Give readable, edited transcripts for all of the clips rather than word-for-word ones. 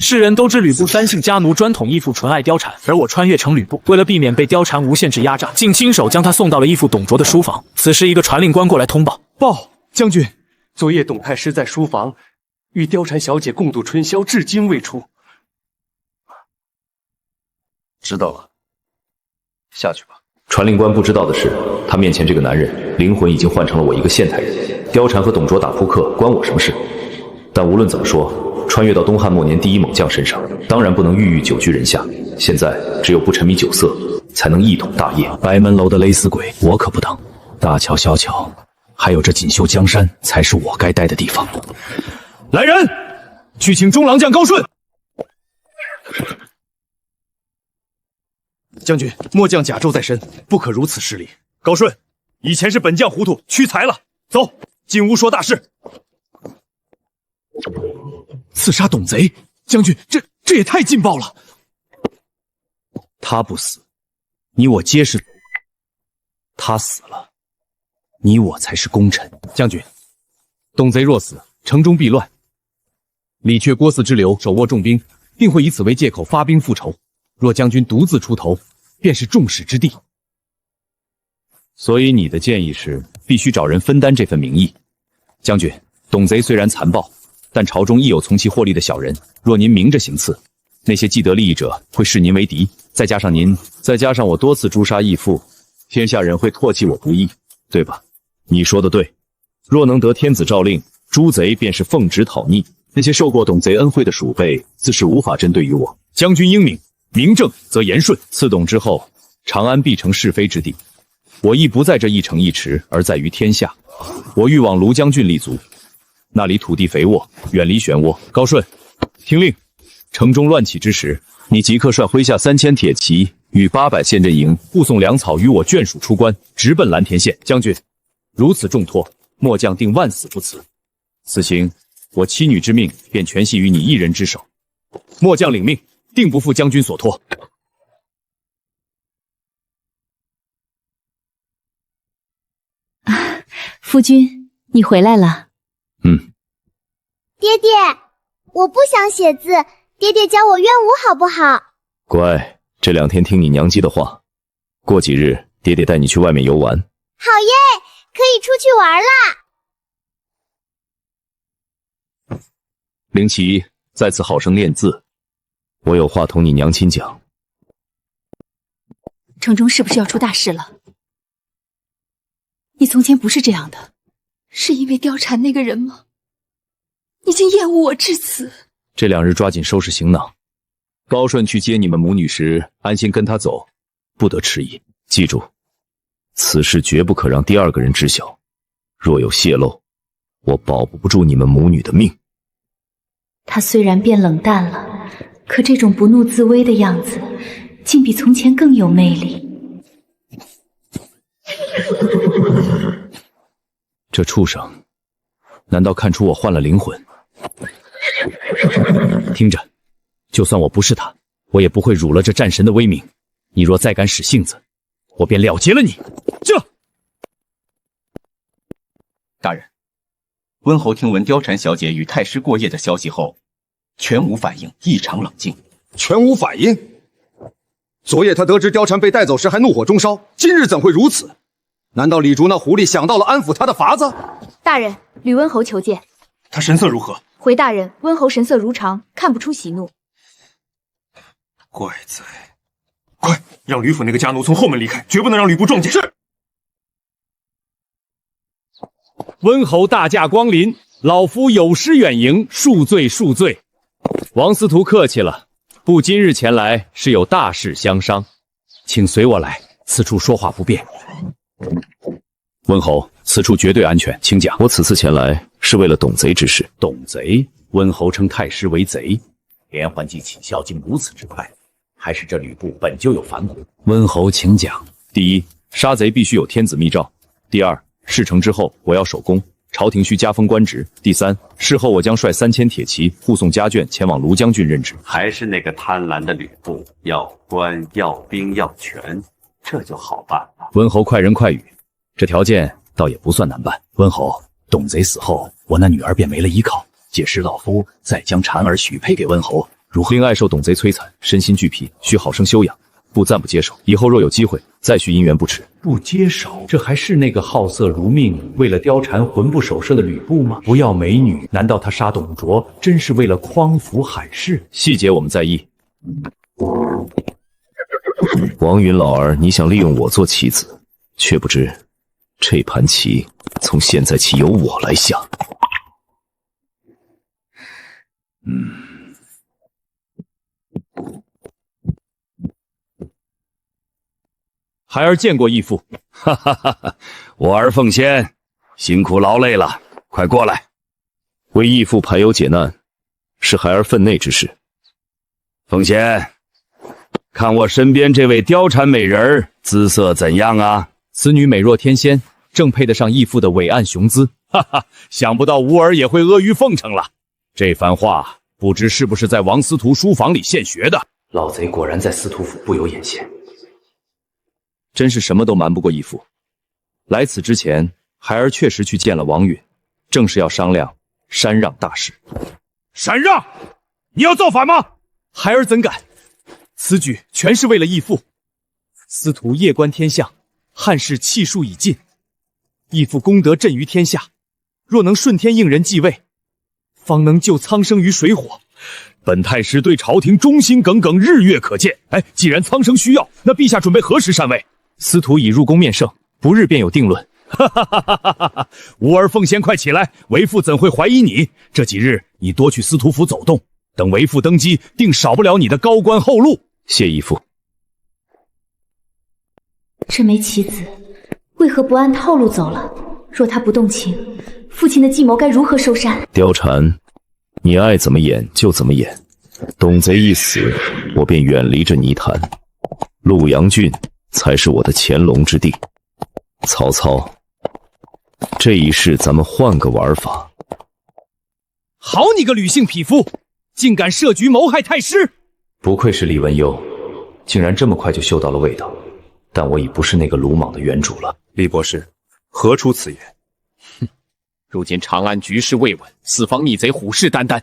世人都知呂布3姓家奴专統義父，純愛貂蟬，而我穿越成呂布，為了避免被貂蟬無限制壓榨，竟親手將她送到了義父董卓的書房。此時，一個傳令官過來通報：報將軍，昨夜董太師在書房與貂蟬小姐共度春宵，至今未出。知道了，下去吧。傳令官不知道的是，他面前這個男人靈魂已經換成了我一個現代人。貂蟬和董卓打撲克，關我什麼事？但無論怎麼說，穿越到東漢末年第一猛將身上，當然不能鬱鬱久居人下。現在只有不沉迷酒色，才能一統大業。白門樓的勒死鬼，我可不當。大喬、小喬，還有這錦繡江山，才是我該待的地方。来人，去請中郎將高順。将軍，末將甲胄在身，不可如此失禮。高順，以前是本将糊塗，屈才了。走，進屋說大事。刺殺董賊，將軍，这也太劲爆了！他不死，你我皆是；他死了，你我才是功臣。将軍，董賊若死，城中必亂。李傕郭汜之流手握重兵，定會以此為借口發兵復仇。若將軍獨自出頭，便是眾矢之的。所以你的建議是，必須找人分擔這份名義。將軍，董賊雖然殘暴，但朝中亦有從其獲利的小人。若您明着行刺，那些既得利益者會視您為敵，再加上我多次誅殺義父，天下人會唾棄我不義，對吧？你說的對。若能得天子詔令，誅賊便是奉旨討逆，那些受過董賊恩惠的鼠輩，自是無法針對於我。將軍英明，明正則言順。刺董之後，長安必成是非之地。我亦不在這一城一池，而在於天下。我欲往廬江郡立足，那裡土地肥沃，遠離漩渦。高順，聽令，城中亂起之時，你即刻率麾下3000鐵騎與800陷陣營護送糧草與我眷屬出關，直奔藍田縣。將軍，如此重託，末將定萬死不辭。此行，我妻女之命便全繫於你一人之手。末將領命，定不負將軍所託。夫君，你回來了。爹爹，我不想寫字，爹爹教我乐舞好不好？乖，這2天聽你娘雞的話。過幾日，爹爹帶你去外面遊玩。好耶，可以出去玩啦！靈奇，在此好生練字，我有話同你娘親講。城中是不是要出大事了？你從前不是這樣的，是因為貂蟬那個人嗎？你竟厭惡我至此。這2日抓緊收拾行囊，高順去接你們母女時，安心跟他走，不得遲疑。記住，此事絕不可讓第2個人知曉，若有洩露，我保不住你們母女的命。他雖然變冷淡了，可這種不怒自威的樣子，竟比從前更有魅力。這畜生，難道看出我換了靈魂？聽着，就算我不是他，我也不會辱了這戰神的威名。你若再敢使性子，我便了結了你。這大人，溫侯聽聞貂蟬小姐與太師過夜的消息後，全無反應，異常冷靜。全無反應？昨夜他得知貂蟬被帶走時還怒火中燒，今日怎會如此？難道李竹那狐狸想到了安撫他的法子？大人，呂溫侯求見。他神色如何？回大人，溫侯神色如常，看不出喜怒。怪哉！快讓呂府那個家奴從後門離開，絕不能讓呂布撞見。是。溫侯大駕光臨，老夫有失遠迎，恕罪恕罪。王司徒客氣了，不今日前來是有大事相商，請隨我來，此處說話不便。溫侯，此處絕對安全，請講。我此次前來是為了董賊之事。董賊？溫侯稱太師為賊，連環計起效竟如此之快，還是這呂布本就有反骨？溫侯，請講。第一，殺賊必須有天子密詔；第二，事成之後我要守宮，朝廷需加封官職；第三，事後我將率3000鐵騎護送家眷前往廬江郡任職。還是那個貪婪的呂布，要官要兵要權，這就好辦了。溫侯快人快語，這條件倒也不算難辦。溫侯，董賊死後，我那女兒便沒了依靠，屆時老夫再將嬋兒許配給溫侯，如何？令爱受董賊摧殘，身心俱疲，需好生休養，不暂不接受。以后若有機會，再續姻緣不遲。不接手，這還是那個好色如命、為了貂蟬魂不守舍的呂布嗎？不要美女，難道他殺董卓真是為了匡扶海市？細節我們在意。王允老兒，你想利用我做棋子，卻不知這盤棋從現在起由我來下。孩兒見過義父。哈哈哈哈！我兒鳳仙，辛苦勞累了，快過來。為義父排憂解難，是孩兒分內之事。鳳仙，看我身邊這位貂蟬美人兒姿色怎樣啊？此女美若天仙，正配得上義父的偉岸雄姿。哈哈，想不到吾兒也會阿諛奉承了。這番話不知是不是在王司徒書房裡現學的？老賊果然在司徒府不有眼線。真是什麼都瞞不過義父。來此之前，孩兒確實去見了王允，正是要商量禪讓大事。禪讓，你要造反嗎？孩兒怎敢？此舉全是為了義父。司徒夜觀天象，漢室氣數已盡，義父功德震於天下，若能順天應人繼位，方能救蒼生於水火。本太師對朝廷忠心耿耿，日月可見。既然蒼生需要，那陛下準備何時禪位？司徒已入宮面聖，不日便有定論。哈哈哈哈哈哈！吾兒鳳仙，快起來！為父怎會懷疑你？這幾日你多去司徒府走動，等為父登基，定少不了你的高官厚祿。謝義父。這枚棋子為何不按套路走了？若他不動情，父親的計謀該如何收山？貂蟬，你愛怎麼演就怎麼演。董賊一死，我便遠離這泥潭。陸陽郡才是我的乾隆之地。曹操，這一世咱們換個玩法。好你個呂姓匹夫，竟敢設局謀害太師！不愧是李文幽，竟然這麼快就嗅到了味道。但我已不是那個魯莽的原主了。李博士，何出此言？哼，如今長安局勢未穩，四方逆賊虎視眈眈，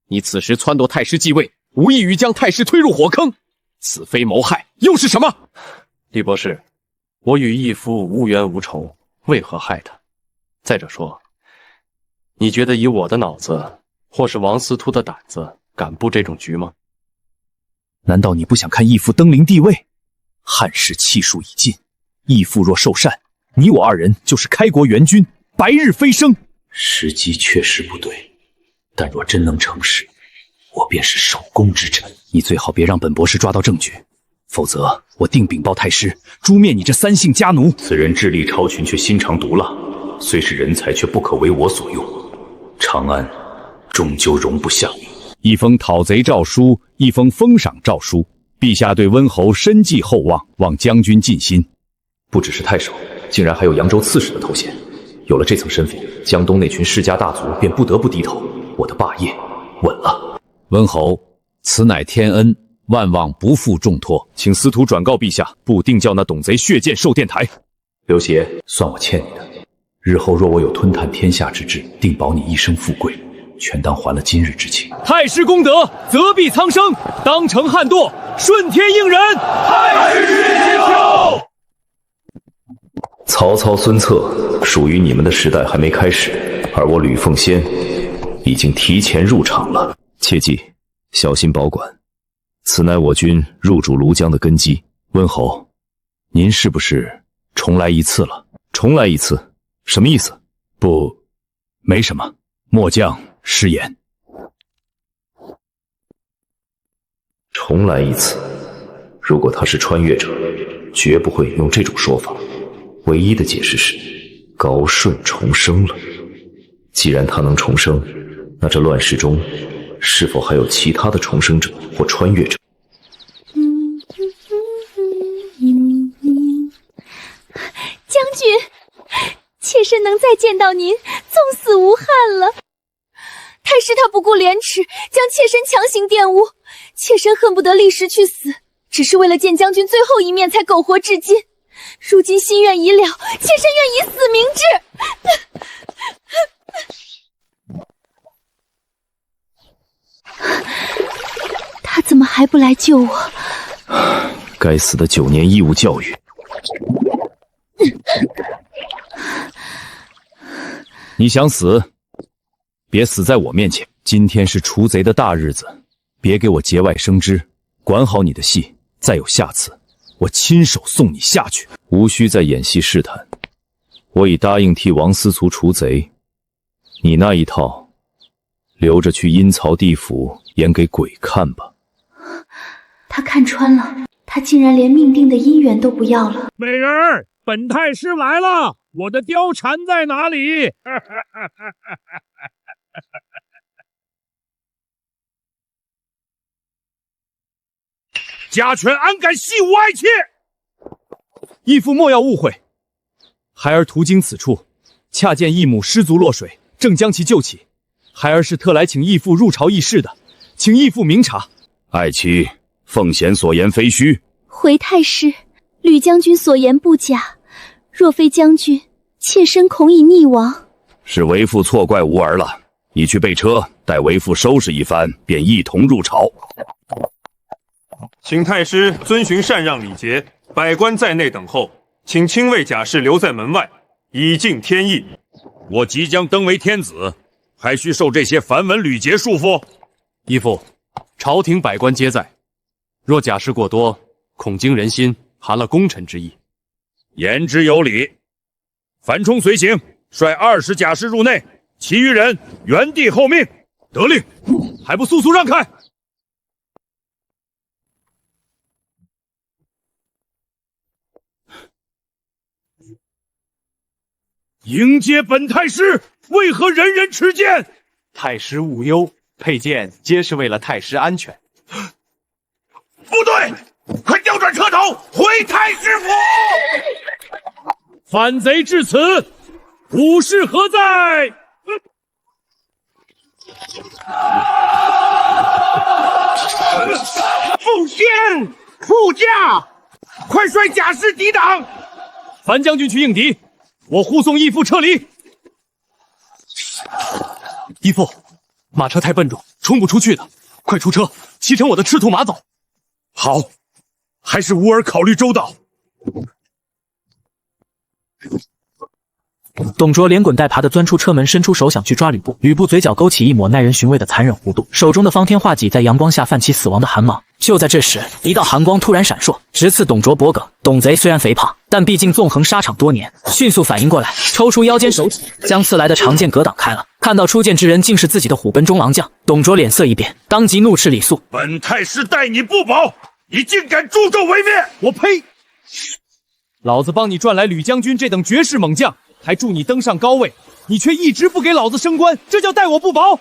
你此時撺掇太師繼位，無異於將太師推入火坑。此非謀害，又是什麼？李博士，我與義父無冤無仇，為何害他？再者說，你覺得以我的腦子，或是王司徒的膽子，敢布這種局嗎？難道你不想看義父登臨帝位？漢室氣數已盡，義父若受禪，你我二人就是開國元君，白日飛升。時機確實不對，但若真能成事，我便是首功之臣。你最好別讓本博士抓到證據，否則我定稟報太師，誅滅你這三姓家奴。此人智力超群，卻心腸毒辣，雖是人才，卻不可為我所用。長安終究容不下你。一封討賊詔書，一封封賞詔書。陛下對溫侯深寄厚望，望將軍盡心。不只是太守，竟然還有揚州刺史的頭銜。有了這層身份，江東那群世家大族便不得不低頭。我的霸業穩了。溫侯，此乃天恩，萬望不負重託，請司徒轉告陛下，不定叫那董賊血濺受殿台。劉協，算我欠你的。日後若我有吞炭天下之志，定保你一生富貴，全當還了今日之情。太師功德，澤必蒼生，當承漢舵，順天應人。太師血接受。曹操、孫策屬於你們的時代還沒開始，而我呂鳳仙已經提前入場了。切記，小心保管。此乃我軍入主廬江的根基。溫侯，您是不是重來一次了？重來一次，什麼意思？不，沒什麼。末將失言。重來一次，如果他是穿越者，絕不會用這種說法。唯一的解釋是高順重生了。既然他能重生，那這亂世中是否還有其他的重生者或穿越者？将軍，妾身能再見到您，縱死無憾了。太師他不顧廉恥，將妾身強行玷污，妾身恨不得立時去死，只是為了見將軍最後一面才苟活至今。如今心願已了，妾身願以死明志。還不來救我？该死的9年義務教育！你想死，別死在我面前。今天是除賊的大日子，別給我節外生枝，管好你的戲。再有下次，我親手送你下去。無需再演戲試探，我已答應替王司徒除賊，你那一套留着去陰曹地府演給鬼看吧。他看穿了，他竟然連命定的姻緣都不要了。美人兒，本太師來了，我的貂蟬在哪裡？家犬安敢戏吾爱妾？義父莫要誤會，孩兒途經此處，恰見義母失足落水，正將其救起。孩兒是特來請義父入朝議事的，請義父明察。愛妻，鳳賢所言非虛。回太師，呂將軍所言不假，若非將軍，妾身恐已溺亡。是為父錯怪吾兒了，你去備車，待為父收拾一番，便一同入朝。請太師遵循禪讓禮節，百官在內等候，請親衛甲士留在門外，以敬天意。我即將登為天子，還需受這些繁文禮節束縛？義父，朝廷百官皆在，若甲士過多，恐驚人心，寒了功臣之意。言之有理。樊沖隨行，率20甲士入內，其餘人原地候命。得令，還不速速讓開！迎接本太師，為何人人持劍？太師勿憂，佩劍皆是為了太師安全。部隊，快調轉車頭，回太師府！反賊至此，武士何在？奉先，副駕，快率甲士抵擋！樊將軍去應敵。我護送義父撤離。義父，馬車太笨重，衝不出去的，快出車，騎乘我的赤兔馬走。好，還是吾兒考慮周到。董卓連滾帶爬地鑽出車門，伸出手想去抓呂布。呂布嘴角勾起一抹耐人尋味的殘忍弧度，手中的方天畫戟在陽光下泛起死亡的寒芒。就在這時，一道寒光突然閃爍，直刺董卓脖頸。董賊雖然肥胖，但畢竟縱橫沙場多年，迅速反應過來，抽出腰間手戟，將刺來的長劍格擋開了。看到出劍之人竟是自己的虎贲中郎將，董卓臉色一變，當即怒斥李肅：“本太師待你不薄，你竟敢助紂為虐！我呸！老子幫你賺來呂將軍這等絕世猛將，還助你登上高位，你卻一直不給老子升官，這叫待我不薄！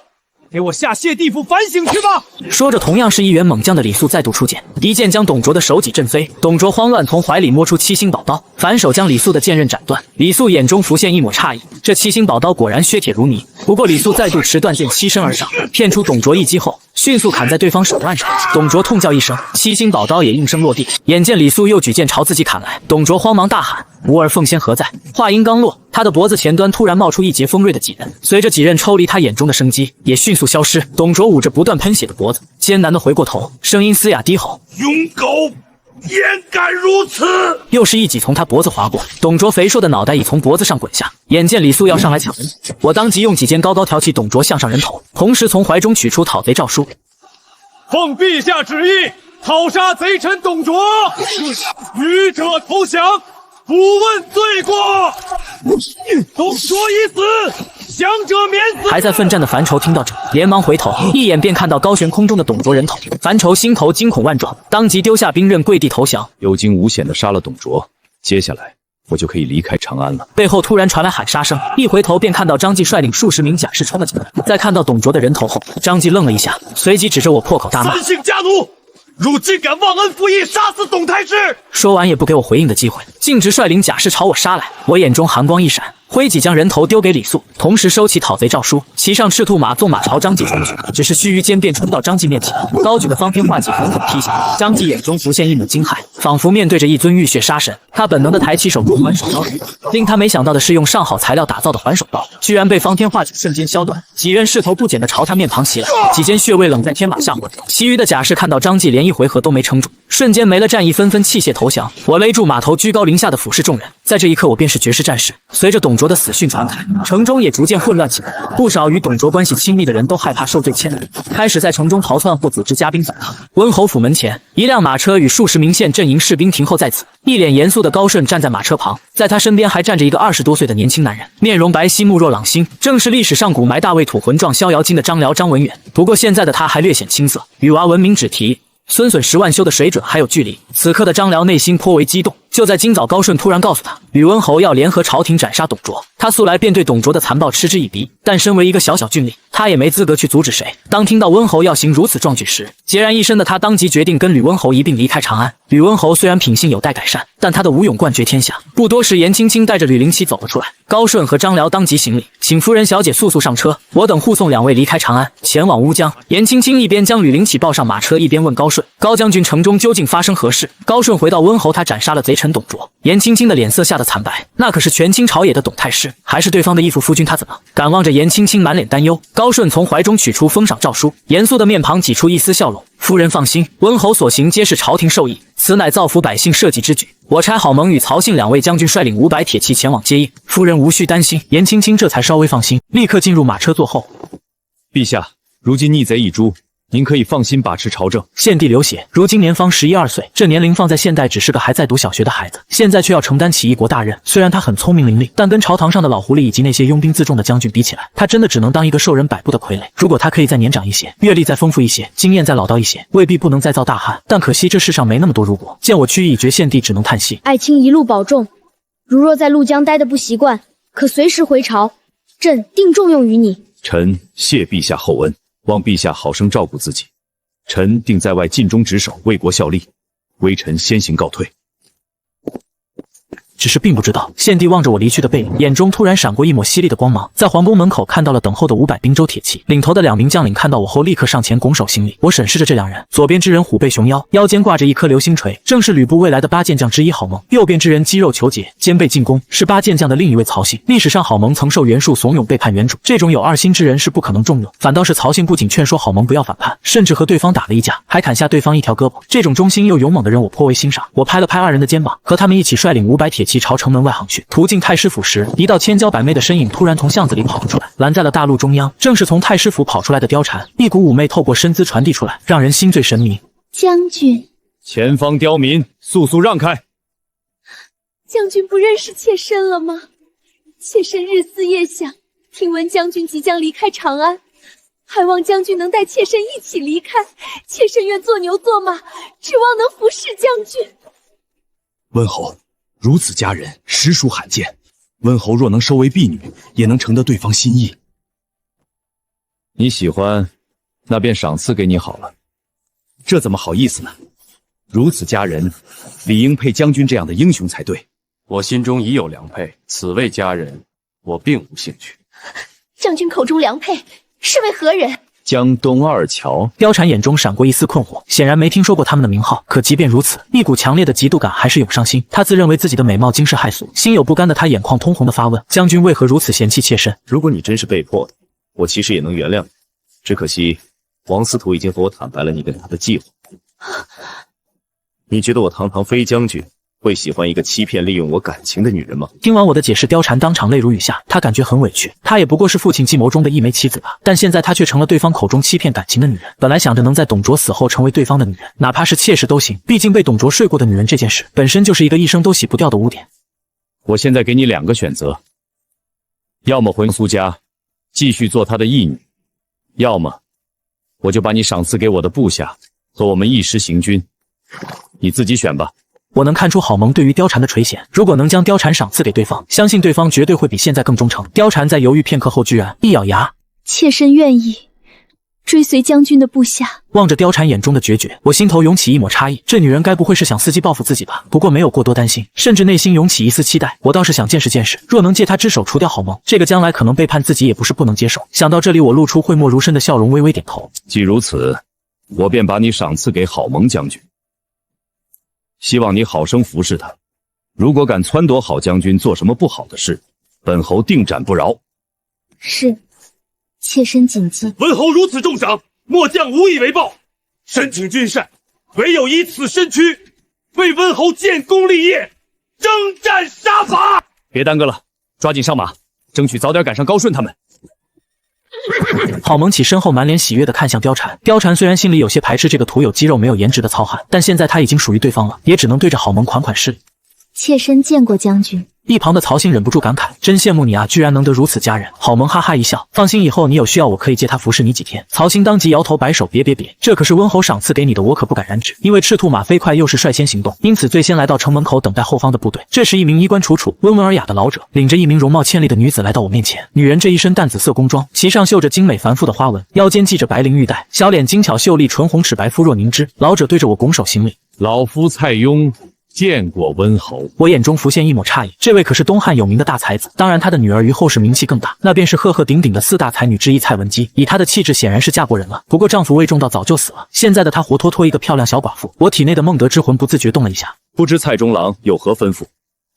給我下謝地府反省去吧！”說着，同樣是一員猛將的李肅再度出劍，一劍將董卓的手戟震飛。董卓慌亂從懷裡摸出七星寶刀，反手將李肅的劍刃斬斷。李肅眼中浮現一抹詫異，這七星寶刀果然削鐵如泥。不過李肅再度持斷劍欺身而上，騙出董卓一擊後，迅速砍在對方手腕上。董卓痛叫一聲，七星寶刀也應聲落地。眼見李肅又舉劍朝自己砍來，董卓慌忙大喊：“吾兒奉先何在？”話音剛落，他的脖子前端突然冒出一截鋒銳的戟刃，隨着戟刃抽離他眼中的生機，也迅速消失。董卓捂着不斷噴血的脖子，艱難地回過頭，聲音嘶啞低吼：“庸狗，焉敢如此！”又是一戟從他脖子劃過，董卓肥碩的腦袋已從脖子上滾下。眼見李肅要上來搶人，我當即用戟尖高高挑起董卓向上人頭，同時從懷中取出討賊詔書，奉陛下旨意，討殺賊臣董卓，愚者投降，不問罪過。董卓已死，降者免死。還在奮戰的樊稠聽到這，連忙回頭，一眼便看到高懸空中的董卓人頭。樊稠心頭驚恐萬狀，當即丟下兵刃，跪地投降。有驚無險地殺了董卓，接下來我就可以離開長安了。背後突然傳來喊殺聲，一回頭便看到張繼率領數十名甲士衝了進來。在看到董卓的人頭後，張繼愣了一下，隨即指着我破口大罵：“三姓家奴，如今敢忘恩負義，殺死董太師！”說完也不給我回應的機會，徑直率領甲士朝我殺來。我眼中寒光一閃，揮戟將人頭丟給李肅，同時收起討賊詔書，騎上赤兔馬縱馬朝張繼衝去。只是須臾間便衝到張繼面前，高舉的方天畫戟狠狠劈下。張繼眼中浮現一抹驚駭，仿佛面對着一尊浴血殺神。他本能地抬起手中环手刀，令他没想到的是，用上好材料打造的环手刀居然被方天画戟瞬间削断，几刃势头不减地朝他面庞袭来，几间穴位冷在天马下魂。其余的甲士看到张继连一回合都没撑住，瞬间没了战意，紛纷弃械投降。我勒住马头，居高临下的俯视众人。在这一刻，我便是绝世戰士。隨着董卓的死訊傳開，城中也逐漸混亂起來，不少與董卓關係親密的人都害怕受罪牽連，開始在城中逃竄或組織家兵反抗。溫侯府門前，一輛馬車與數十名縣陣營士兵停候在此，一臉嚴肅的高順站在馬車旁，在他身邊還站着一個20多歲的年輕男人，面容白皙，目若朗星，正是歷史上古埋大衛土魂狀逍遙津的張遼張文遠。不過現在的他還略顯青澀，與娃文明只提孫損10萬修的水準還有距離。此刻的張遼內心頗為激動。就在今早，高順突然告訴他，呂溫侯要聯合朝廷斬殺董卓。他素來便對董卓的殘暴嗤之以鼻，但身為一個小小郡吏，他也沒資格去阻止誰。當聽到溫侯要行如此壯舉時，孑然一身的他當即決定跟呂溫侯一併離開長安。呂溫侯雖然品性有待改善，但他的武勇冠絕天下。不多時，顏青青帶着呂靈綺走了出來，高順和張遼當即行禮，請夫人小姐速速上車，我等護送兩位離開長安，前往烏江。顏青青一邊將呂靈綺抱上馬車，一邊問高順：高將軍，城中究竟發生何事？高順回到溫侯他斬殺了賊臣董卓。顏青青的臉色嚇得慘白，那可是權傾朝野的董太師，還是對方的義父夫君，他怎麼敢？望着顏青青滿臉擔憂，高順從懷中取出封賞詔書，嚴肅的面龐擠出一絲笑容。夫人放心，溫侯所行皆是朝廷授意，此乃造福百姓社稷之舉。我差郝萌與曹信兩位將軍率領500鐵騎前往接應，夫人無需擔心。顏青青這才稍微放心，立刻進入馬車坐後。陛下，如今逆賊已誅，您可以放心把持朝政。獻帝劉協如今年方11、12歲，這年齡放在現代只是個還在讀小學的孩子，現在卻要承擔起一國大任。雖然他很聰明伶俐，但跟朝堂上的老狐狸以及那些擁兵自重的將軍比起來，他真的只能當一個受人擺布的傀儡。如果他可以再年長一些，閱歷再豐富一些，經驗再老道一些，未必不能再造大漢。但可惜這世上沒那麼多如果。見我去意已決，獻帝只能嘆息。愛卿一路保重，如若在陸江待得不習慣，可隨時回朝，朕定重用於你。臣謝陛下厚恩，望陛下好生照顧自己。臣定在外盡忠職守，為國效力。微臣先行告退。只是並不知道，獻帝望着我離去的背影，眼中突然閃過一抹犀利的光芒。在皇宮門口看到了等候的500并州鐵騎，領頭的2名將領看到我後，立刻上前拱手行禮。我審視着這兩人，左邊之人虎背熊腰，腰間掛着一顆流星錘，正是呂布未來的8健將之一郝萌；右邊之人肌肉虬結，肩背進攻，是8健將的另一位曹信。歷史上郝萌曾受袁術慫恿背叛原主，這種有2心之人是不可能重用，反倒是曹信不僅勸說郝萌不要反叛，甚至和對方打了一架，還砍下對方一條胳膊。這種忠心又勇猛的人，我頗為欣賞。我拍了拍2人的肩膀，和他們一起率領500鐵騎朝城門外航去。途經太師府時，一道千嬌百媚的身影突然從巷子裡跑了出來，攔在了大路中央。正是從太師府跑出來的貂蟬，一股嫵媚透過身姿傳遞出來，讓人心醉神迷。將軍，前方刁民，速速讓開！將軍不認識妾身了嗎？妾身日思夜想，聽聞將軍即將離開長安，還望將軍能帶妾身一起離開。妾身願做牛做馬，指望能服侍將軍。溫侯如此佳人，實屬罕見。溫侯若能收為婢女，也能承得對方心意。你喜歡，那便賞賜給你好了。這怎麼好意思呢？如此佳人，理應配將軍這樣的英雄才對。我心中已有良配，此位佳人，我並無興趣。將軍口中良配是為何人？江東二喬。貂蟬眼中閃過一絲困惑，顯然沒聽說過他們的名號。可即便如此，一股強烈的嫉妒感還是湧上心。他自認為自己的美貌驚世駭俗，心有不甘的他眼眶通紅的發問：將軍為何如此嫌棄妾身？如果你真是被迫的，我其實也能原諒你。只可惜王司徒已經和我坦白了你跟他的計劃。你覺得我堂堂飛將軍會喜歡一個欺騙利用我感情的女人嗎？聽完我的解釋，貂蟬當場淚如雨下，他感覺很委屈。他也不過是父親計謀中的一枚棋子吧，但現在他卻成了對方口中欺騙感情的女人。本來想着能在董卓死後成為對方的女人，哪怕是妾室都行，畢竟被董卓睡過的女人這件事本身就是一個一生都洗不掉的污點。我現在給你2個選擇，要麼回蘇家繼續做他的義女，要麼我就把你賞賜給我的部下，和我們一師行軍，你自己選吧。我能看出郝萌對於貂蟬的垂涎，如果能將貂蟬賞賜給對方，相信對方絕對會比現在更忠誠。貂蟬在猶豫片刻後，居然一咬牙：妾身願意追隨將軍的部下。望着貂蟬眼中的決絕，我心頭湧起一抹詫異，這女人該不會是想伺機報復自己吧？不過沒有過多擔心，甚至內心湧起一絲期待。我倒是想見識見識，若能借她之手除掉郝萌，這個將來可能背叛自己也不是不能接受。想到這裡，我露出諱莫如深的笑容，微微點頭。既如此，我便把你賞賜給郝萌將軍。希望你好生服侍他。如果敢撺掇郝将軍做什么不好的事，本侯定斩不饶。是，妾身谨记。温侯如此重赏，末将无以为報，深请君善，唯有以此身軀，为温侯建功立業，征戰殺伐。別耽擱了，抓緊上馬，爭取早點趕上高順他們。郝萌起身後滿臉喜悅地看向貂蟬，貂蟬雖然心裡有些排斥這個徒有肌肉沒有顏值的糙漢，但現在他已經屬於對方了，也只能對着郝萌款款施禮。妾身見過將軍。一旁的曹興忍不住感慨，真羨慕你啊，居然能得如此佳人。郝萌哈哈一笑，放心，以後你有需要我可以借他服侍你幾天。曹興當即搖頭擺手，別，這可是溫侯賞賜給你的，我可不敢染指。因為赤兔馬飛快又是率先行動，因此最先來到城門口等待後方的部隊。這時一名衣冠楚楚、溫文爾雅的老者領着一名容貌倩麗的女子來到我面前。女人這一身淡紫色宮裝，其上繡着精美繁複的花紋，腰間繫着白翎玉帶，小臉精巧秀麗，唇紅齒白，膚若凝脂。老者對着我拱手行禮，老夫蔡邕見過溫侯。我眼中浮現一抹詫異，這位可是東漢有名的大才子，當然他的女兒於後世名氣更大，那便是赫赫鼎鼎的4大才女之一蔡文姬。以她的氣質，顯然是嫁過人了，不過丈夫未中到早就死了，現在的她活脫脫一個漂亮小寡婦。我體內的孟德之魂不自覺動了一下。不知蔡中郎有何吩咐？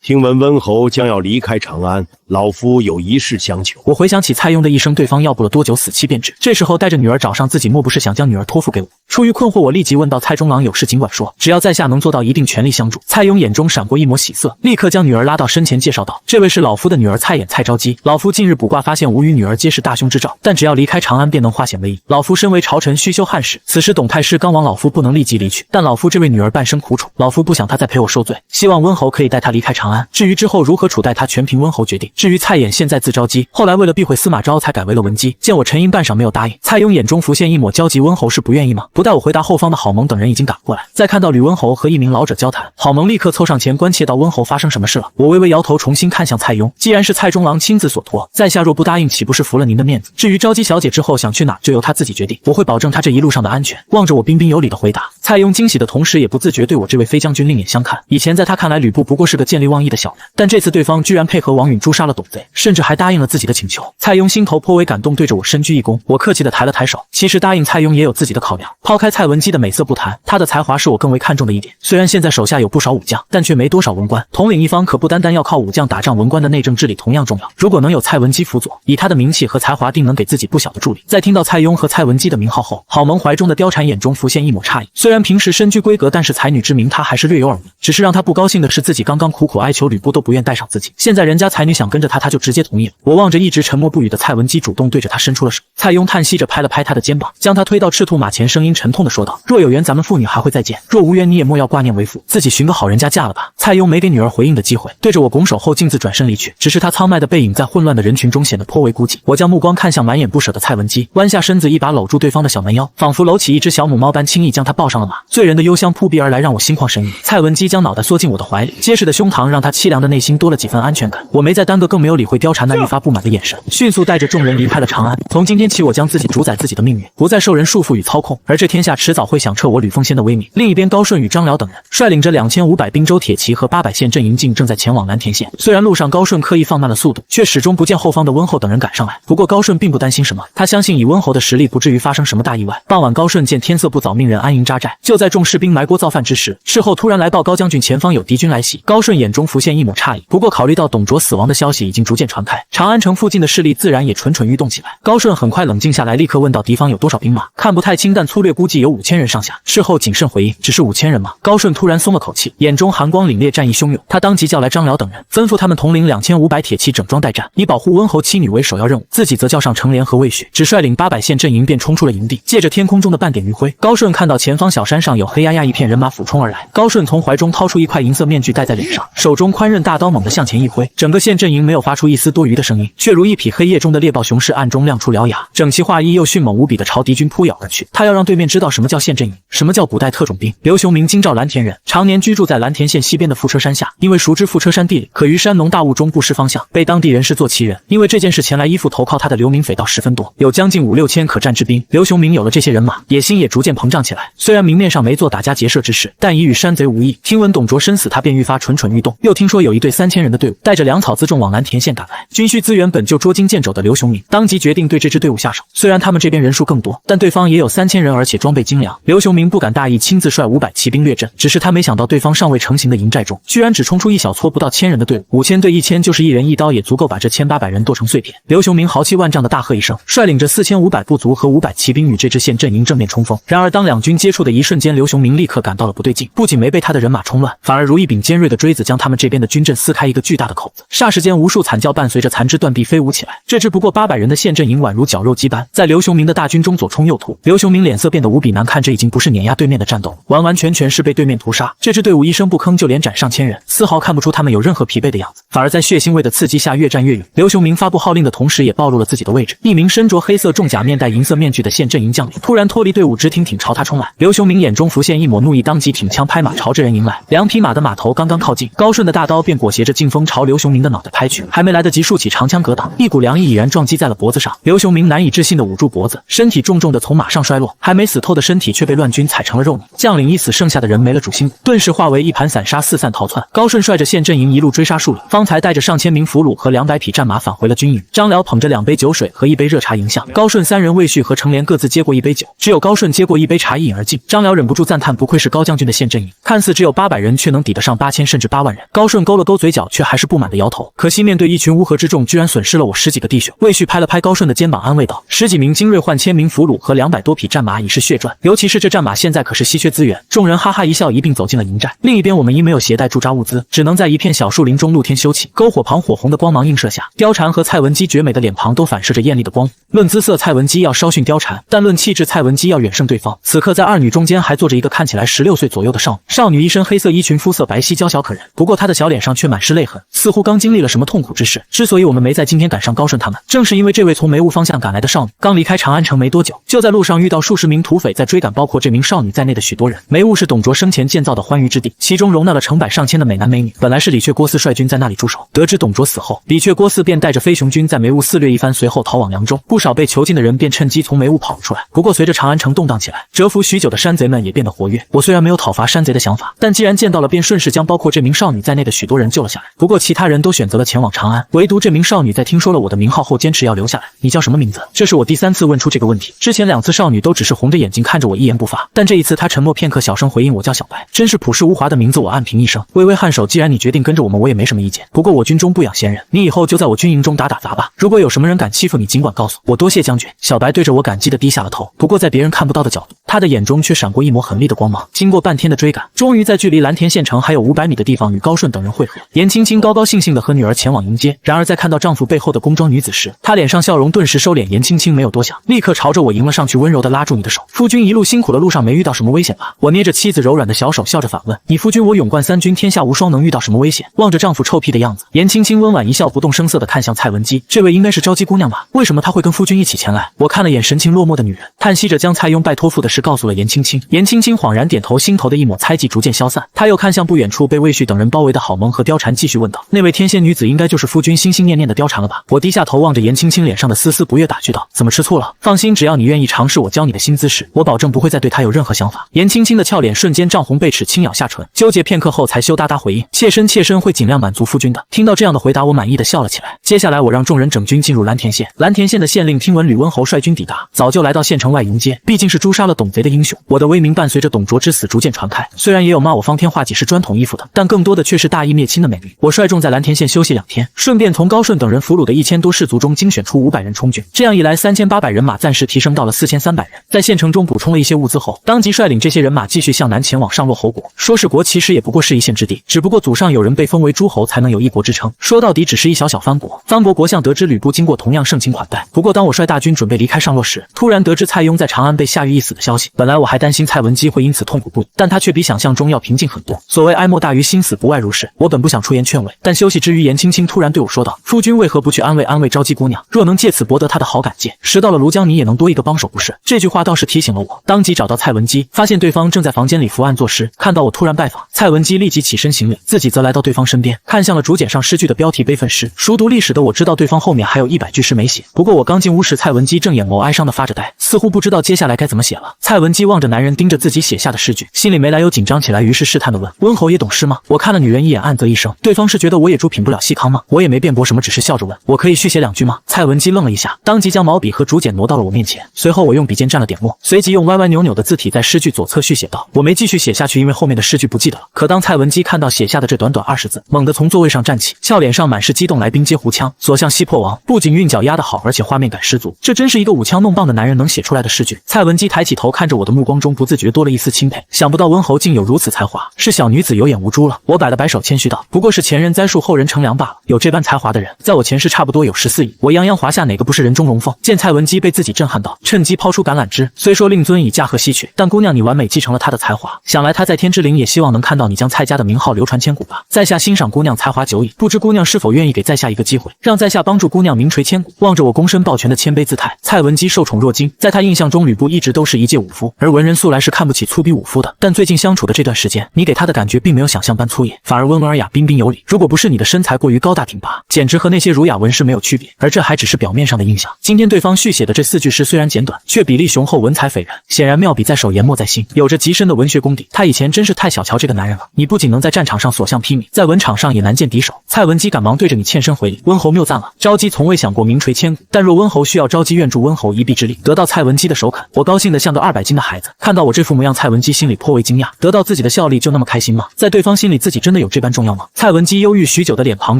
聽聞溫侯將要離開長安，老夫有一事相求。我回想起蔡邕的一生，對方要不了多久死期便至，這時候帶着女兒找上自己，莫不是想將女兒托付給我？出於困惑，我立即問道：蔡中郎有事盡管說，只要在下能做到，一定全力相助。蔡邕眼中閃過一抹喜色，立刻將女兒拉到身前介紹道：這位是老夫的女兒蔡琰，蔡昭姬。老夫近日卜卦發現吾與女兒皆是大凶之兆，但只要離開長安便能化險為夷。老夫身為朝臣，須修漢室，此時董太師剛亡，老夫不能立即離去，但老夫這位女兒半生苦楚，老夫不想她再陪我受罪，希望溫侯可以帶她離開長安。至於之後如何處待她，全憑溫侯決定。至於蔡琰現在字昭姬，後來為了避諱司馬昭才改為了文姬。見我沉吟半晌沒有答應，蔡邕眼中浮現一抹焦急，溫侯是不願意嗎？不待我回答，後方的郝萌等人已經趕過來。再看到呂溫侯和一名老者交談，郝萌立刻湊上前關切道：溫侯發生什麼事了？我微微搖頭，重新看向蔡邕，既然是蔡中郎親自所托，在下若不答應，豈不是服了您的面子？至於昭姬小姐之後想去哪，就由她自己決定，我會保證她這一路上的安全。望着我彬彬有禮的回答，蔡邕驚喜的同時也不自覺對我這位飛將軍另眼相看。以前在他看來，呂布不過是個見利忘義的小人，但這次對方居然配合王允誅殺了董賊，甚至還答應了自己的請求。蔡邕心頭頗為感動，對着我深鞠一躬。我客氣地抬了抬手。其實答應蔡邕也有自己的考量，拋開蔡文姬的美色不談，她的才華是我更為看重的一點。雖然現在手下有不少武將，但卻沒多少文官，統領一方可不單單要靠武將打仗，文官的內政治理同樣重要。如果能有蔡文姬輔佐，以她的名氣和才華，定能給自己不小的助力。在聽到蔡邕和蔡文姬的名號後，郝萌懷中的貂蟬眼中浮現一抹詫異。雖然平時身居閨閣，但是才女之名她還是略有耳聞。只是讓她不高興的是，自己剛剛苦苦哀求呂布都不願帶上自己，現在人家才女想跟着她，她就直接同意了。我望着一直沉默不語的蔡文姬，主動對着她伸出了手。蔡邕嘆息着拍了拍她的肩膀，將她推到赤兔馬前，聲音沉痛地說道：若有緣，咱們父女還會再見；若無緣，你也莫要掛念為父，自己尋個好人家嫁了吧。蔡邕沒給女兒回應的機會，對着我拱手後徑自轉身離去。只是他蒼邁的背影在混亂的人群中顯得頗為孤寂。我將目光看向滿眼不捨的蔡文姬，彎下身子一把摟住對方的小蠻腰，仿佛摟起一隻小母貓般輕易將她抱上了馬。醉人的幽香撲鼻而來，讓我心曠神怡。蔡文姬將腦袋縮進我的懷裡，結實的胸膛讓她淒涼的內心多了幾分安全感。我沒再耽擱，更沒有理會貂蟬那愈發不滿的眼神，迅速帶着眾人離開了長安。從今天起，我將自己主宰自己的命運，不再受人束縛與操控，而這天下遲早會響徹我呂奉先的威名。另一邊，高順與張遼等人率領着2500兵州鐵騎和800線陣營進正在前往藍田縣。雖然路上高順刻意放慢了速度，卻始終不見後方的溫侯等人趕上來。不過高順並不擔心什麼，他相信以溫侯的實力不至於發生什麼大意外。傍晚，高順見天色不早，命人安營紮寨。就在眾士兵埋鍋造飯之時，事後突然來報高將軍前方有敵軍來襲。高順眼中浮現一抹詫異，不過考慮到董卓死亡的消息已經逐漸傳開，長安城附近的勢力自然也蠢蠢欲動起來。高順很快冷靜下來，立刻問道：敵方有多少兵馬？看不太清，但粗略估計有5000人上下。事後謹慎回應：只是5000人嗎？高順突然鬆了口氣，眼中寒光凜冽，戰意洶湧。他當即叫來張遼等人，吩咐他們統領2500鐵騎整裝待戰，以保護溫侯妻女為首要任務，自己則叫上程連和魏續，只率領800線陣營便衝出了營地。借着天空中的半點餘暉，高順看到前方小山上有黑壓壓一片人馬俯衝而來。高順從懷中掏出一塊銀色面具戴在臉上，手中寬刃大刀猛地向前一揮，整個線陣營沒有發出一絲多餘的聲音，卻如一匹黑夜中的獵豹雄獅，暗中亮出獠牙，整齊劃一又迅猛無比地朝敵軍撲咬而去。他要讓對面知道什麼叫線陣營，什麼叫古代特種兵。劉雄明，京兆藍田人，常年居住在藍田縣西邊的富車山下，因為熟知富車山地理，可於山濃大霧中不失方向，被當地人視作奇人。因為這件事前來依附投靠他的流民匪盜十分多，有將近5、6千可戰之兵。劉雄明有了這些人馬，野心也逐漸膨脹起來。雖然明面上沒做打家劫舍之事，但已與山賊無異。聽聞董卓身死，他便愈發蠢蠢欲動。又聽說有一隊3000人的隊伍帶着粮草輜重往蓝田縣趕來，军需資源本就捉襟見肘的刘雄明當即決定對這支隊伍下手。雖然他們這邊人數更多，但對方也有3000人，而且裝備精良。劉雄明不敢大意，親自率500騎兵掠陣。只是他沒想到对方尚未成型的營寨中，居然只衝出一小撮不到1000人的隊伍，5000對1000，就是一人一刀也足夠把這1800人剁成碎片。劉雄明豪氣萬丈的大喝一聲，率領着4500部族和500騎兵與這支縣陣營正面衝鋒。然而當兩軍接觸的一瞬間，劉雄明立刻感到了不對勁，不僅沒被他的人馬衝亂，反而如一柄尖銳的錐子將他們這邊的軍陣撕開一個巨大的口子。霎時間，無數慘叫伴隨着殘肢斷臂飛舞起來。這支不過800人的縣陣營宛如絞肉機般，在劉雄明的大軍中左衝右突。劉雄明臉色變得無比難看，這已經不是碾壓對面的戰鬥，完完全全是被對面屠殺。這支隊伍一聲不吭就連斩上千人，絲毫看不出他們有任何疲憊的樣子，反而在血腥味的刺激下越戰越勇。劉雄明發布號令的同時也暴露了自己的位置，一名身着黑色重甲面戴银色面具的县陣營将領突然脫離隊伍，直挺挺朝他衝來。刘雄明眼中浮現一抹怒意，當即挺槍拍馬朝這人迎來。2匹馬的馬頭剛剛靠近，高順的大刀便裹挾着勁風朝劉雄明的腦袋拍去，還沒來得及豎起長槍格擋，一股涼意已然撞擊在了脖子上。劉雄明難以置信地捂住脖子，身體重重地從馬上摔落，還沒死透的身體卻被亂軍踩成了肉泥。將領一死，剩下的人沒了主心骨，頓時化為一盤散沙，四散逃竄。高順率着縣陣營一路追殺數里，方才帶着上千名俘虜和200匹戰馬返回了軍營。張遼捧着2杯酒水和1杯熱茶迎向，高順3人魏續和程連各自接過1杯酒，只有高順接過1杯茶一飲而盡。張遼忍不住讚嘆，不愧是高將軍的縣陣營，看似只有800人，卻能抵得上8000甚至8萬人。高順勾了勾嘴角，卻還是不滿地搖頭，可惜面對一群烏合之眾，居然損失了我10幾個弟兄。魏續拍了拍高順的肩膀，安慰道：10幾名精銳換1000名俘虜和200多匹戰馬已是血賺，尤其是這戰馬現在可是稀缺資源。众人哈哈一笑，一併走進了營寨。另一邊，我們因沒有攜帶駐紮物資，只能在一片小樹林中露天休憩。篝火旁火紅的光芒映射下，貂蟬和蔡文姬絕美的臉龐都反射着豔麗的光。論姿色，蔡文姬要稍遜貂蟬，但論氣質，蔡文姬要遠勝對方。此刻在二女中間還坐着一個看起來16歲左右的少女，少女一身黑色衣裙，膚色白皙嬌小可人，不過她的小臉上卻滿是淚痕，似乎剛經歷了什麼痛苦之事。之所以我們沒在今天趕上高順他們，正是因為這位從梅霧方向趕來的少女剛離開長安城沒多久，就在路上遇到數十名土匪在追趕包括這名少女在內的許多人。梅霧是董卓生前建造的歡愉之地，其中容納了成百上千的美男美女。本來是李傕郭汜率軍在那裡駐守，得知董卓死後，李傕郭汜便帶着飞熊軍在梅霧肆掠一番，隨後逃往涼州。不少被囚禁的人便趁機從梅霧跑了出來。不過隨着長安城動盪起來，蟄伏許久的山賊們也變得活躍。我雖然沒有討伐山賊的想法，但既然見到了，便順勢將包括這名少女在內的許多人救了下來。不過其他人都選擇了前往長安，唯獨這名少女在聽說了我的名號後堅持要留下來。你叫什麼名字？這是我第3次問出這個問題，之前2次少女都只是紅着眼睛看着我一言不發，但這一次她沉默片刻，小聲回應我叫小白。真是樸實無華的名字，我暗評一聲，微微頷首。既然你決定跟着我們，我也沒什麼意見。不過我軍中不養閒人，你以後就在我軍營中打打雜吧。如果有什麼人敢欺負你，儘管告訴我。我多謝將軍。小白對着我感激地低下了頭，不過在別人看不到的角度，他的眼中卻閃過一抹狠厲的光芒。經過半天的追趕，終於在距離藍田縣城還有500米的地方與高順等人會合。顏青青高高興興地和女兒前往迎接，然而在看到丈夫背後的宮裝女子時，她臉上笑容頓時收斂。顏青青沒有多想，立刻朝着我迎了上去，溫柔地拉住你的手。夫君一路辛苦了，路上沒遇到什麼危險吧？我捏着妻子柔軟的小手，笑着反問。你夫君我勇冠3軍，天下無雙，能遇到什麼危險？望着丈夫臭屁的樣子，顏青青溫婉一笑，不動聲色地看向蔡文姬。這位應該是招姬姑娘吧？為什麼她會跟夫君一起前來？我看了眼神情落寞的女人，嘆息着將蔡邕拜托付的事告訴了顏青青。顏青青恍然點頭，心頭的一抹猜忌逐漸消散。她又看向不遠處被魏續等人包圍的郝萌和貂蟬，繼續問道：那位天仙女子應該就是夫君心心念念的貂蟬了吧？我低下頭望着顏青青臉上的絲絲不悅，打趣道：怎麼吃醋了？放心，只要你願意嘗試我教你的新姿勢，我保證不會再對她有任何想法。顏青青的俏臉瞬間漲紅，貝齒輕咬下唇，糾結片刻後才羞答答回應：妾身會盡量滿足夫君的。聽到這樣的回答，我滿意的笑了起來。接下來我讓眾人整軍進入藍田縣。藍田縣的縣令聽聞呂溫侯率軍抵達，早就來到縣城外迎接，畢竟是誅殺了董賊的英雄。我的威名伴隨着董卓之死逐漸傳開，雖然也有罵我方天畫戟是磚桶衣服的，但更多的卻是大義滅親的美名。我率眾在藍田縣休息2天，順便從高順等人俘虜的1000多士卒中精選出500人充軍。這樣一來，3800人馬暫時提升到了4300人。在縣城中補充了一些物資後，當即率領這些人馬繼續向南前往上洛侯國。說是國，其實也不過是一縣之地，只不過祖上有人被封為諸侯，才能有一國之稱。說到底，只是一小小藩國。藩國国相得知呂布經過同樣盛情款待，不過當我率大軍準備離開上洛時，突然得知蔡邕在長安被下獄一死的消息。本來我還擔心蔡文姬會因此痛苦不已，但她卻比想象中要平靜很多。所謂哀莫大於心死，不外如是。我本不想出言勸慰，但休息之餘，顏青青突然對我說道：夫君為何不去安慰招姬姑娘？若能借此博得她的好感戒，時到了庐江你也能多一個幫手不是？这句話倒是提醒了我，當即找到蔡文姬，發現對方正在房間裡伏案作詩。看到我突然拜訪，蔡文姬立即起身行禮，自己則來到對方身邊，看向了竹簡上詩句的標題悲憤詩。熟讀歷史的我知道對方後面還有100句詩沒寫，不過我剛進屋時，蔡文姬正眼眸哀傷地發着呆，似乎不知道接下來該怎麼寫了。蔡文姬望着男人盯着自己寫下的詩句，心裡沒來由緊張起來，於是試探地問：溫侯也懂詩嗎？我看了女女人一眼暗啧一聲，对方是觉得我野猪品不了细糠吗？我也没辩駁什么，只是笑着問，我可以續寫2句吗？蔡文姬愣了一下，當即將毛筆和竹簡挪到了我面前，隨後我用筆尖蘸了點墨，隨即用歪歪扭扭的字體在詩句左側續寫道。我沒繼續寫下去，因為後面的詩句不記得了。可當蔡文姬看到寫下的這短短20字，猛地從座位上站起，俏臉上滿是激動，來兵接胡槍，所向西破王，不僅韻腳壓得好，而且畫面感十足，這真是一個舞槍弄棒的男人能寫出來的詩句。蔡文姬抬起頭看着我的目光中不自覺多了一絲欽佩，想不到溫侯竟有如此才華，是小女子有眼無珠了。我擺了擺手，謙虛道：不過是前人栽樹，後人乘涼罷了。有這般才華的人，在我前世差不多有14億。我泱泱華夏哪個不是人中龍鳳？見蔡文姬被自己震撼到，趁機拋出橄欖枝。雖說令尊已駕鶴西去，但姑娘你完美繼承了他的才華，想來他在天之靈也希望能看到你將蔡家的名號流傳千古吧。在下欣賞姑娘才華久矣，不知姑娘是否願意給在下一個機會，讓在下幫助姑娘名垂千古。望着我躬身抱拳的謙卑姿態，蔡文姬受寵若驚。在她印象中，呂布一直都是一介武夫，而文人素來是看不起粗鄙武夫的。但最近相處的這段時間，你給他的感覺並沒有想象般粗野，反而溫文爾雅，彬彬有禮。如果不是你的身材過於高大挺拔，簡直和那些儒雅文士沒有區別。而這還只是表面上的印象。今天對方續寫的這4句詩雖然簡短，卻比例雄厚，文采斐然，顯然妙筆在手，研墨在心，有着極深的文學功底。他以前真是太小瞧這個男人了，你不僅能在戰場上所向披靡，在文場上也難見敵手。蔡文姬趕忙對着你欠身回禮，溫侯謬讚了。昭姬從未想過名垂千古，但若溫侯需要昭姬願助溫侯一臂之力，得到蔡文姬的首肯，我高興得像個200斤的孩子。看到我這副模樣，蔡文姬心裡頗為驚訝，得到自己的效力就那麼開心嗎？在對方心裡自己真的有這般重要嗎？蔡文姬憂鬱許久的臉龐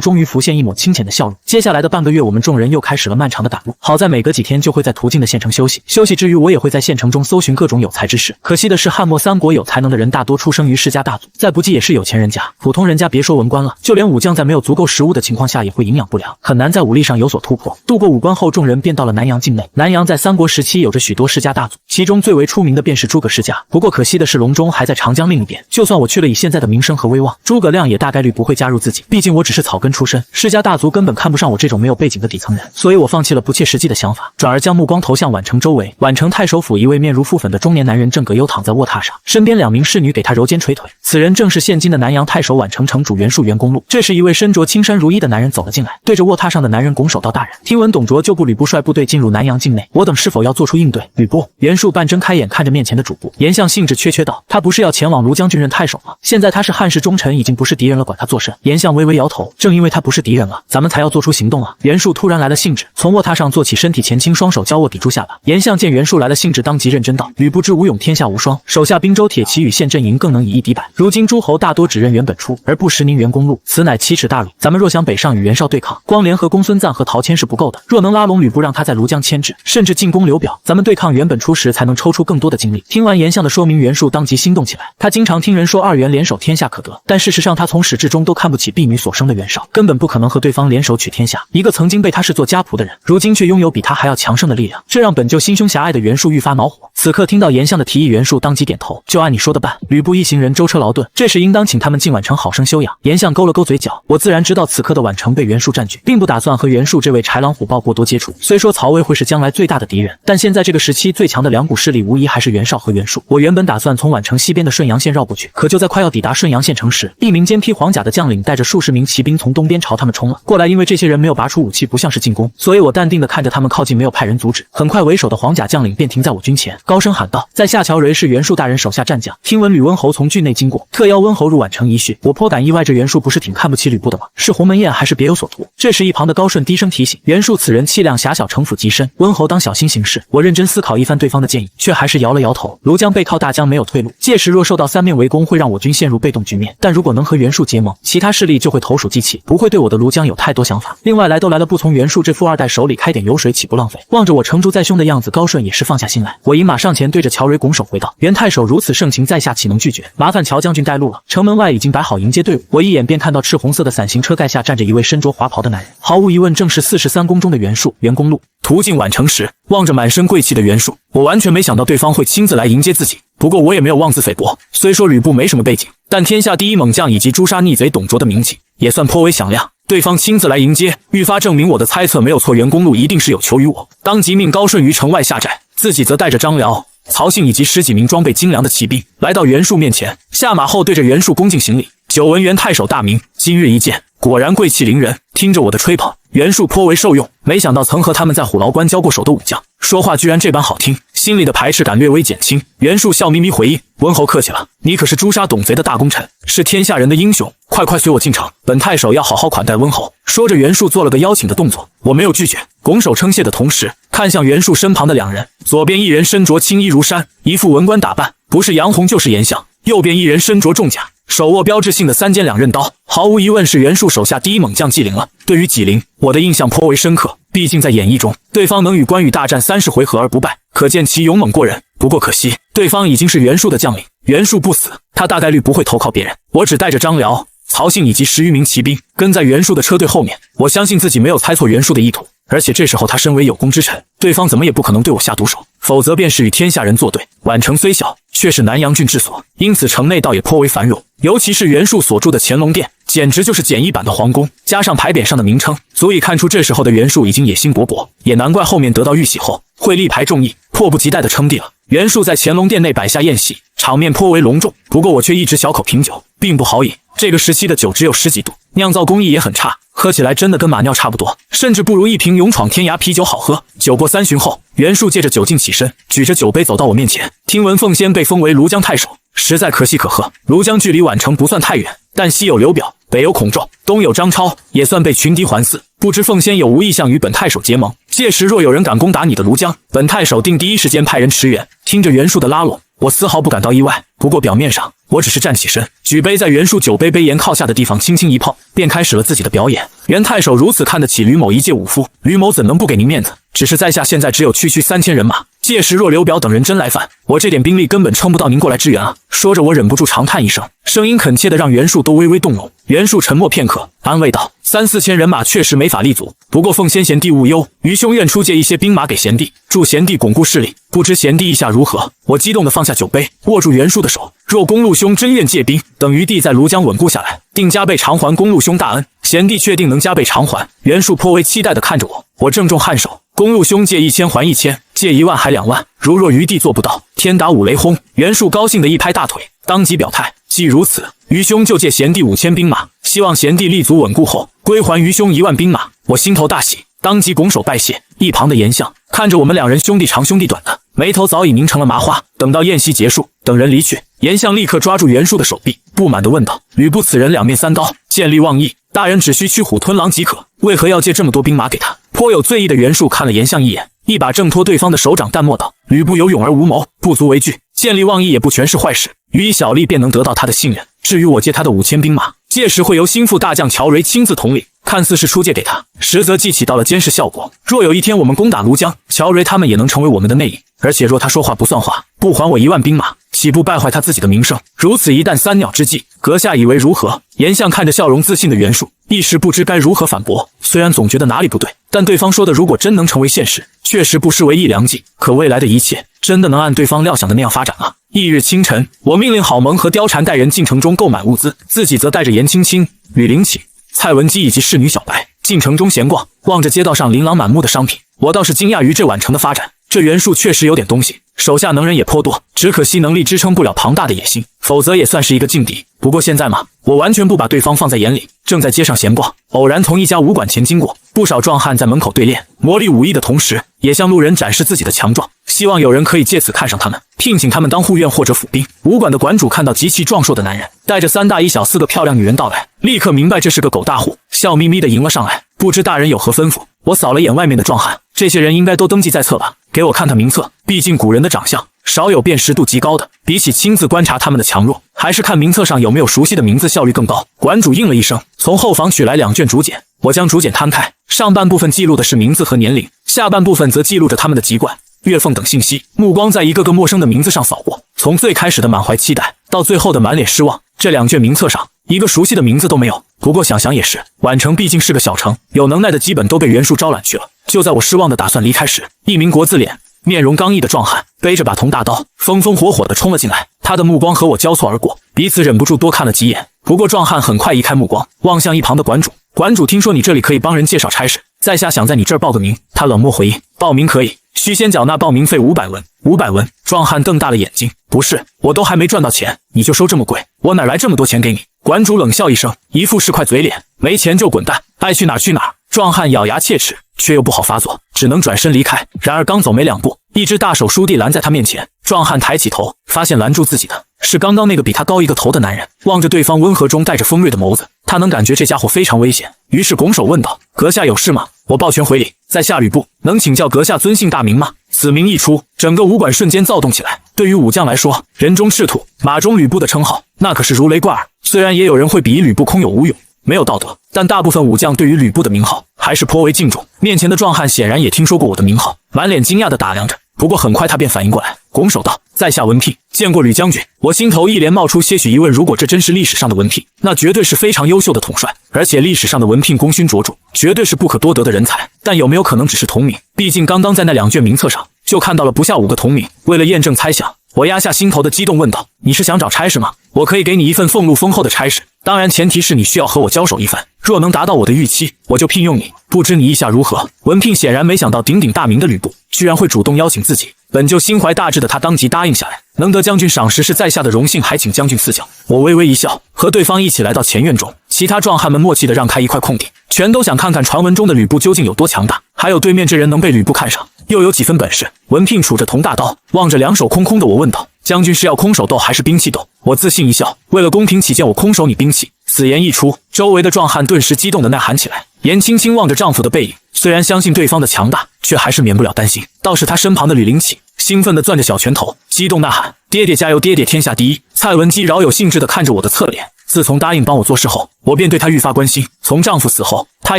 終於浮現一抹清淺的笑容。接下來的半個月，我們眾人又開始了漫長的趕路。好在每隔幾天就會在途經的縣城休息，休息之餘我也會在縣城中搜尋各種有才之士。可惜的是，漢末三國有才能的人大多出生於世家大族，再不濟也是有錢人家。普通人家別說文官了，就連武將在沒有足夠食物的情況下也會營養不良，很難在武力上有所突破。渡過武關後，眾人便到了南陽境內。南陽在三國時期有着許多世家大族，其中最為出名的便是諸葛世家。不過可惜的是，隆中還在長江另一邊，就算我去了，以現在的名聲和威望，諸葛亮也大概率不會加入自己，畢竟我只是草根出身，世家大族根本看不上我這種沒有背景的底層人。所以我放棄了不切實際的想法，轉而將目光投向宛城周圍。宛城太守府一位面如敷粉的中年男人正葛優躺在臥榻上，身邊2名侍女給他揉肩捶腿。此人正是現今的南陽太守宛城城主袁術袁公路。這時一位身着青衫如衣的男人走了進來，對着臥榻上的男人拱手道：大人，聽聞董卓就部呂布率部隊進入南陽境內，我等是否要做出應對？呂布。袁術半睜開眼看着面前的主簿，顏相興致缺缺道：他不是要前往廬江郡任太守嗎？現在他是漢室忠臣，已經不是敵人了，管他作甚？顏相微微搖頭，正因為他不是敵人了，咱們才要做出行動啊。袁術突然來了興致，從臥榻上坐起，身體前傾，雙手交握抵住下巴。顏相見袁術來了興致，當即認真道：呂布之武勇天下無雙，手下兵州鐵騎與縣陣營更能以一敵百。如今諸侯大多只認袁本初，而不識您袁公路，此乃奇恥大辱。咱們若想北上與袁紹對抗，光聯合公孫瓒和陶謙是不夠的，若能拉攏呂布，讓他在廬江牽制，甚至進攻劉表，咱們對抗袁本初時才能抽出更多的精力。聽完顏相的說明，袁術當即心動起來。他經常聽人說二袁聯手天下可得，但事實上他從始至終都看不起婢女所生的袁紹，根本不可能和對方聯手取天下。一個曾經被他視作家僕的人，如今卻擁有比他還要強盛的力量，這讓本就心胸狹隘的袁術愈發惱火。此刻聽到顏相的提議，袁術當即點頭，就按你說的辦。呂布一行人舟車勞頓，這時應當請他們進宛城好生休養。顏相勾了勾嘴角，我自然知道此刻的宛城被袁術佔據，並不打算和袁術這位豺狼虎豹過多接觸。雖說曹魏會是將來最大的敵人，但現在這個時期最強的2股勢力無疑還是袁紹和袁術。我原本打算從宛城西邊的順陽縣繞過去，可就在快要抵達順陽縣城時，一名肩披黃甲的將領帶着數十名騎兵從東邊朝他們衝了過來。因為這些人沒有拔出武器，不像是進攻，所以我淡定地看着他們靠近，沒有派人阻止。很快為首的黃甲將領便停在我軍前，高聲喊道：在下喬蕤是袁術大人手下戰將，聽聞呂溫侯從郡內經過，特邀溫侯入宛城一敘。我頗感意外，這袁術不是挺看不起呂布的嗎？是鴻門宴還是別有所圖？這時一旁的高順低聲提醒袁術，此人氣量狹小，城府極深，溫侯當小心行事。我認真思考一番對方的建議，卻還是搖了搖頭。廬江背靠大江，沒有退路，屆時若受到三面圍攻，會讓我軍陷入被動局面。但如果能和袁術結盟，其他勢力就會投鼠忌器，不會對我的廬江有太多想法。另外來都來了，不從袁術這富二代手裡開點油水，豈不浪費？望着我成竹在胸的樣子，高順也是放下心來。我引馬上前，對着喬蕤拱手回道：袁太守如此盛情，在下豈能拒絕？麻煩喬將軍帶路了。城門外已經擺好迎接隊伍，我一眼便看到赤紅色的傘形車蓋下站着一位身着華袍的男人，毫無疑問正是43宮中的袁術袁公路。途經宛城時，望着滿身貴氣的袁術，我完全沒想到對方會親自來迎接自己。不過我也沒有妄自菲薄，雖說呂布沒什麼背景，但天下第一猛將以及誅殺逆賊董卓的名氣也算頗為響亮。對方親自來迎接，愈發證明我的猜測沒有錯，袁公路一定是有求於我。當即命高順於城外下寨，自己則帶着張遼、曹信以及10幾名裝備精良的騎兵來到袁術面前，下馬後對着袁術恭敬行禮。久聞袁太守大名，今日一見，果然貴氣凌人。聽着我的吹捧，袁術頗為受用，沒想到曾和他們在虎牢關交過手的武將，說話居然這般好聽，心裡的排斥感略微減輕。袁術笑眯眯回應：溫侯客氣了，你可是誅殺董賊的大功臣，是天下人的英雄，快快隨我進城，本太守要好好款待溫侯。說着，袁術做了個邀請的動作，我沒有拒絕，拱手稱謝的同時，看向袁術身旁的兩人，左邊一人身着青衣如山，一副文官打扮，不是楊洪就是嚴相；右邊一人身着重甲，手握標誌性的3尖2刃刀，毫無疑問是袁術手下第一猛将紀靈了。對於紀靈，我的印象頗為深刻，畢竟在演義中，對方能與關羽大戰30回合而不敗，可見其勇猛過人。不過可惜，對方已經是袁術的將領，袁術不死，他大概率不會投靠別人。我只帶着張遼、曹信以及10餘名騎兵跟在袁術的車隊後面，我相信自己沒有猜錯袁術的意圖。而且這時候他身為有功之臣，對方怎麼也不可能對我下毒手，否則便是與天下人作對。宛城雖小，卻是南陽郡治所，因此城內倒也頗為繁榮。尤其是袁術所住的乾隆殿，簡直就是簡易版的皇宮，加上牌匾上的名稱，足以看出這時候的袁術已經野心勃勃，也難怪後面得到玉玺後會力排眾議，迫不及待地稱帝了。袁術在乾隆殿內擺下宴席，場面頗為隆重，不過我卻一直小口品酒，並不好飲。這個時期的酒只有10幾度，釀造工藝也很差，喝起來真的跟馬尿差不多，甚至不如一瓶勇闖天涯啤酒好喝。酒過3巡後，袁術借着酒勁起身，舉着酒杯走到我面前。聽聞鳳仙被封為廬江太守，實在可喜可賀。廬江距離宛城不算太遠，但西有劉表，北有孔宙，東有張超，也算被群敵環伺。不知鳳仙有無意向與本太守結盟？屆時若有人敢攻打你的廬江，本太守定第一時間派人馳援。聽着袁術的拉攏，我絲毫不感到意外。不過表面上，我只是站起身，舉杯在袁術酒杯杯沿靠下的地方輕輕一碰，便開始了自己的表演。袁太守如此看得起呂某一介武夫，呂某怎能不給您面子？只是在下現在只有區3000人馬，屆時若刘表等人真來犯，我這點兵力根本撐不到您過來支援啊！說着，我忍不住長嘆一聲，聲音懇切的讓袁術都微微動容。袁術沉默片刻，安慰道：“3、4千人馬確實沒法立足，不過鳳仙賢弟勿憂，愚兄願出借一些兵馬給賢弟，助賢弟鞏固勢力。不知賢弟意下如何？”我激動地放下酒杯，握住袁術的手。若公路兄真願借兵，等餘弟在廬江穩固下來，定加倍償還公路兄大恩。賢弟確定能加倍償還。袁術頗為期待地看着我，我鄭重頷首。公路兄借1000還1000，借1萬還2萬。如若餘弟做不到，天打5雷轟。袁術高興地一拍大腿，當即表態：既如此，余兄就借賢弟5000兵馬，希望賢弟立足穩固後，歸還余兄1萬兵馬。我心頭大喜，當即拱手拜謝。一旁的嚴相看着我們兩人兄弟長兄弟短的，眉頭早已凝成了麻花。等到宴席結束，等人離去，嚴相立刻抓住袁術的手臂，不滿地問道：“呂布此人兩面三刀，見利忘義，大人只需驅虎吞狼即可，為何要借這麼多兵馬給他？”頗有醉意的袁術看了嚴相一眼，一把掙脫對方的手掌，淡漠道：“呂布有勇而無謀，不足為懼，見利忘義也不全是壞事，予以小利便能得到他的信任。至於我借他的5000兵馬，屆時會由心腹大將喬瑞親自統領，看似是出借給他，實則既起到了監視效果。若有一天我們攻打廬江，喬瑞他們也能成為我們的內應。而且若他說話不算話，不還我1萬兵馬，豈不敗壞他自己的名聲？如此一彈三鳥之計，閣下以為如何？”嚴相看着笑容自信的袁術，一時不知該如何反駁。雖然總覺得哪裡不對，但對方說的如果真能成為現實，確實不失為一良計。可未來的一切真的能按對方料想的那樣發展嗎？翌日清晨，我命令郝萌和貂蟬帶人進城中購買物資，自己則帶着嚴青青、呂靈啟、蔡文姬以及侍女小白進城中閒逛。望着街道上琳琅滿目的商品，我倒是驚訝於這宛城的發展。這袁術確實有點東西，手下能人也頗多，只可惜能力支撐不了龐大的野心，否則也算是一個勁敵。不過現在嘛，我完全不把對方放在眼裡。正在街上閒逛，偶然從一家武館前經過，不少壯漢在門口對練，磨礪武藝的同時，也向路人展示自己的強壯，希望有人可以借此看上他們，聘請他們當護院或者府兵。武館的館主看到極其壯碩的男人帶着3大1小4個漂亮女人到來，立刻明白這是個狗大戶，笑眯眯地迎了上來。不知大人有何吩咐？我掃了眼外面的壯漢，這些人應該都登記在冊吧？給我看看名冊。畢竟古人的長相少有辨識度極高的，比起親自觀察他們的強弱，還是看名冊上有沒有熟悉的名字效率更高。館主應了一聲，從後房取來2卷竹简，我将竹简攤開，上半部分記錄的是名字和年齡，下半部分則記錄着他們的籍貫、月俸等信息。目光在一個個陌生的名字上掃過，從最開始的滿懷期待到最後的滿臉失望，這2卷名冊上一個熟悉的名字都沒有。不過想想也是，宛城畢竟是個小城，有能耐的基本都被袁術招攬去了。就在我失望的打算離開時，一名國字臉、面容剛毅的壯漢背着把銅大刀，風風火火地衝了進來。他的目光和我交錯而過，彼此忍不住多看了幾眼。不過壯漢很快移開目光，望向一旁的館主。館主，聽說你這裡可以幫人介紹差事，在下想在你這兒報個名。他冷漠回應：報名可以，需先繳納報名費500文。500文？壯漢瞪大了眼睛。不是，我都還沒賺到錢，你就收這麼貴？我哪來這麼多錢給你？館主冷笑一聲，一副是塊嘴臉，沒錢就滾蛋，愛去哪兒去哪兒。壯漢咬牙切齒，卻又不好發作，只能轉身離開。然而剛走沒兩步，一隻大手倏地攔在他面前。壯漢抬起頭，發現攔住自己的是剛剛那個比他高一個頭的男人。望着對方溫和中帶着鋒銳的眸子，他能感覺這家伙非常危險，於是拱手問道：“閣下有事嗎？”我抱拳回禮：“在下呂布，能請教閣下尊姓大名嗎？”此名一出，整個武館瞬間躁動起來。對於武將來說，人中赤兔，馬中呂布的稱號，那可是如雷貫耳。雖然也有人會比呂布空有無勇，沒有道德，但大部分武將對於呂布的名號還是頗為敬重。面前的壯漢顯然也聽說過我的名號，滿臉驚訝地打量着。不過很快他便反應過來，拱手道：“在下文聘，見過呂將軍。”我心頭一連冒出些許疑問，如果這真是歷史上的文聘，那絕對是非常優秀的統帥，而且歷史上的文聘功勳卓著，絕對是不可多得的人才。但有沒有可能只是同名？畢竟剛剛在那2卷名冊上就看到了不下5個同名。為了驗證猜想，我壓下心頭的激動問道：“你是想找差事嗎？我可以給你一份俸祿豐厚的差事，當然前提是你需要和我交手一番。若能達到我的預期，我就聘用你。不知你意下如何？”文聘顯然沒想到鼎鼎大名的呂布居然會主動邀請自己，本就心懷大志的他當即答應下來。能得將軍賞識是在下的榮幸，還請將軍賜教。我微微一笑，和對方一起來到前院中。其他壯漢們默契地讓開一塊空地，全都想看看傳聞中的呂布究竟有多強大，還有對面這人能被呂布看上又有幾分本事。文聘杵着銅大刀，望着兩手空空的我問道：“將軍是要空手鬥還是兵器鬥？”我自信一笑，為了公平起見，我空手你兵器。此言一出，周圍的壯漢頓時激動地吶喊起來。顏青青望着丈夫的背影，雖然相信對方的強大，卻還是免不了擔心。倒是他身旁的呂靈起興奮地攥着小拳頭，激動吶喊：“爹爹加油，爹爹天下第一！”蔡文姬饒有興致地看着我的側臉。自從答應幫我做事後，我便對她愈發關心。從丈夫死後，她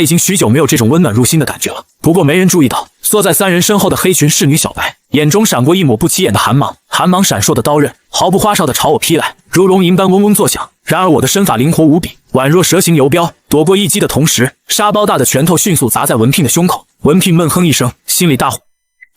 已經許久沒有這種溫暖入心的感覺了。不過沒人注意到，縮在3人身後的黑裙侍女小白，眼中閃過一抹不起眼的寒芒，寒芒閃爍的刀刃毫不花哨地朝我劈來，如龍吟般嗡嗡作響。然而我的身法靈活無比，宛若蛇形游鏢，躲過一擊的同時，沙包大的拳頭迅速砸在文聘的胸口。文聘悶哼一聲，心裡大火，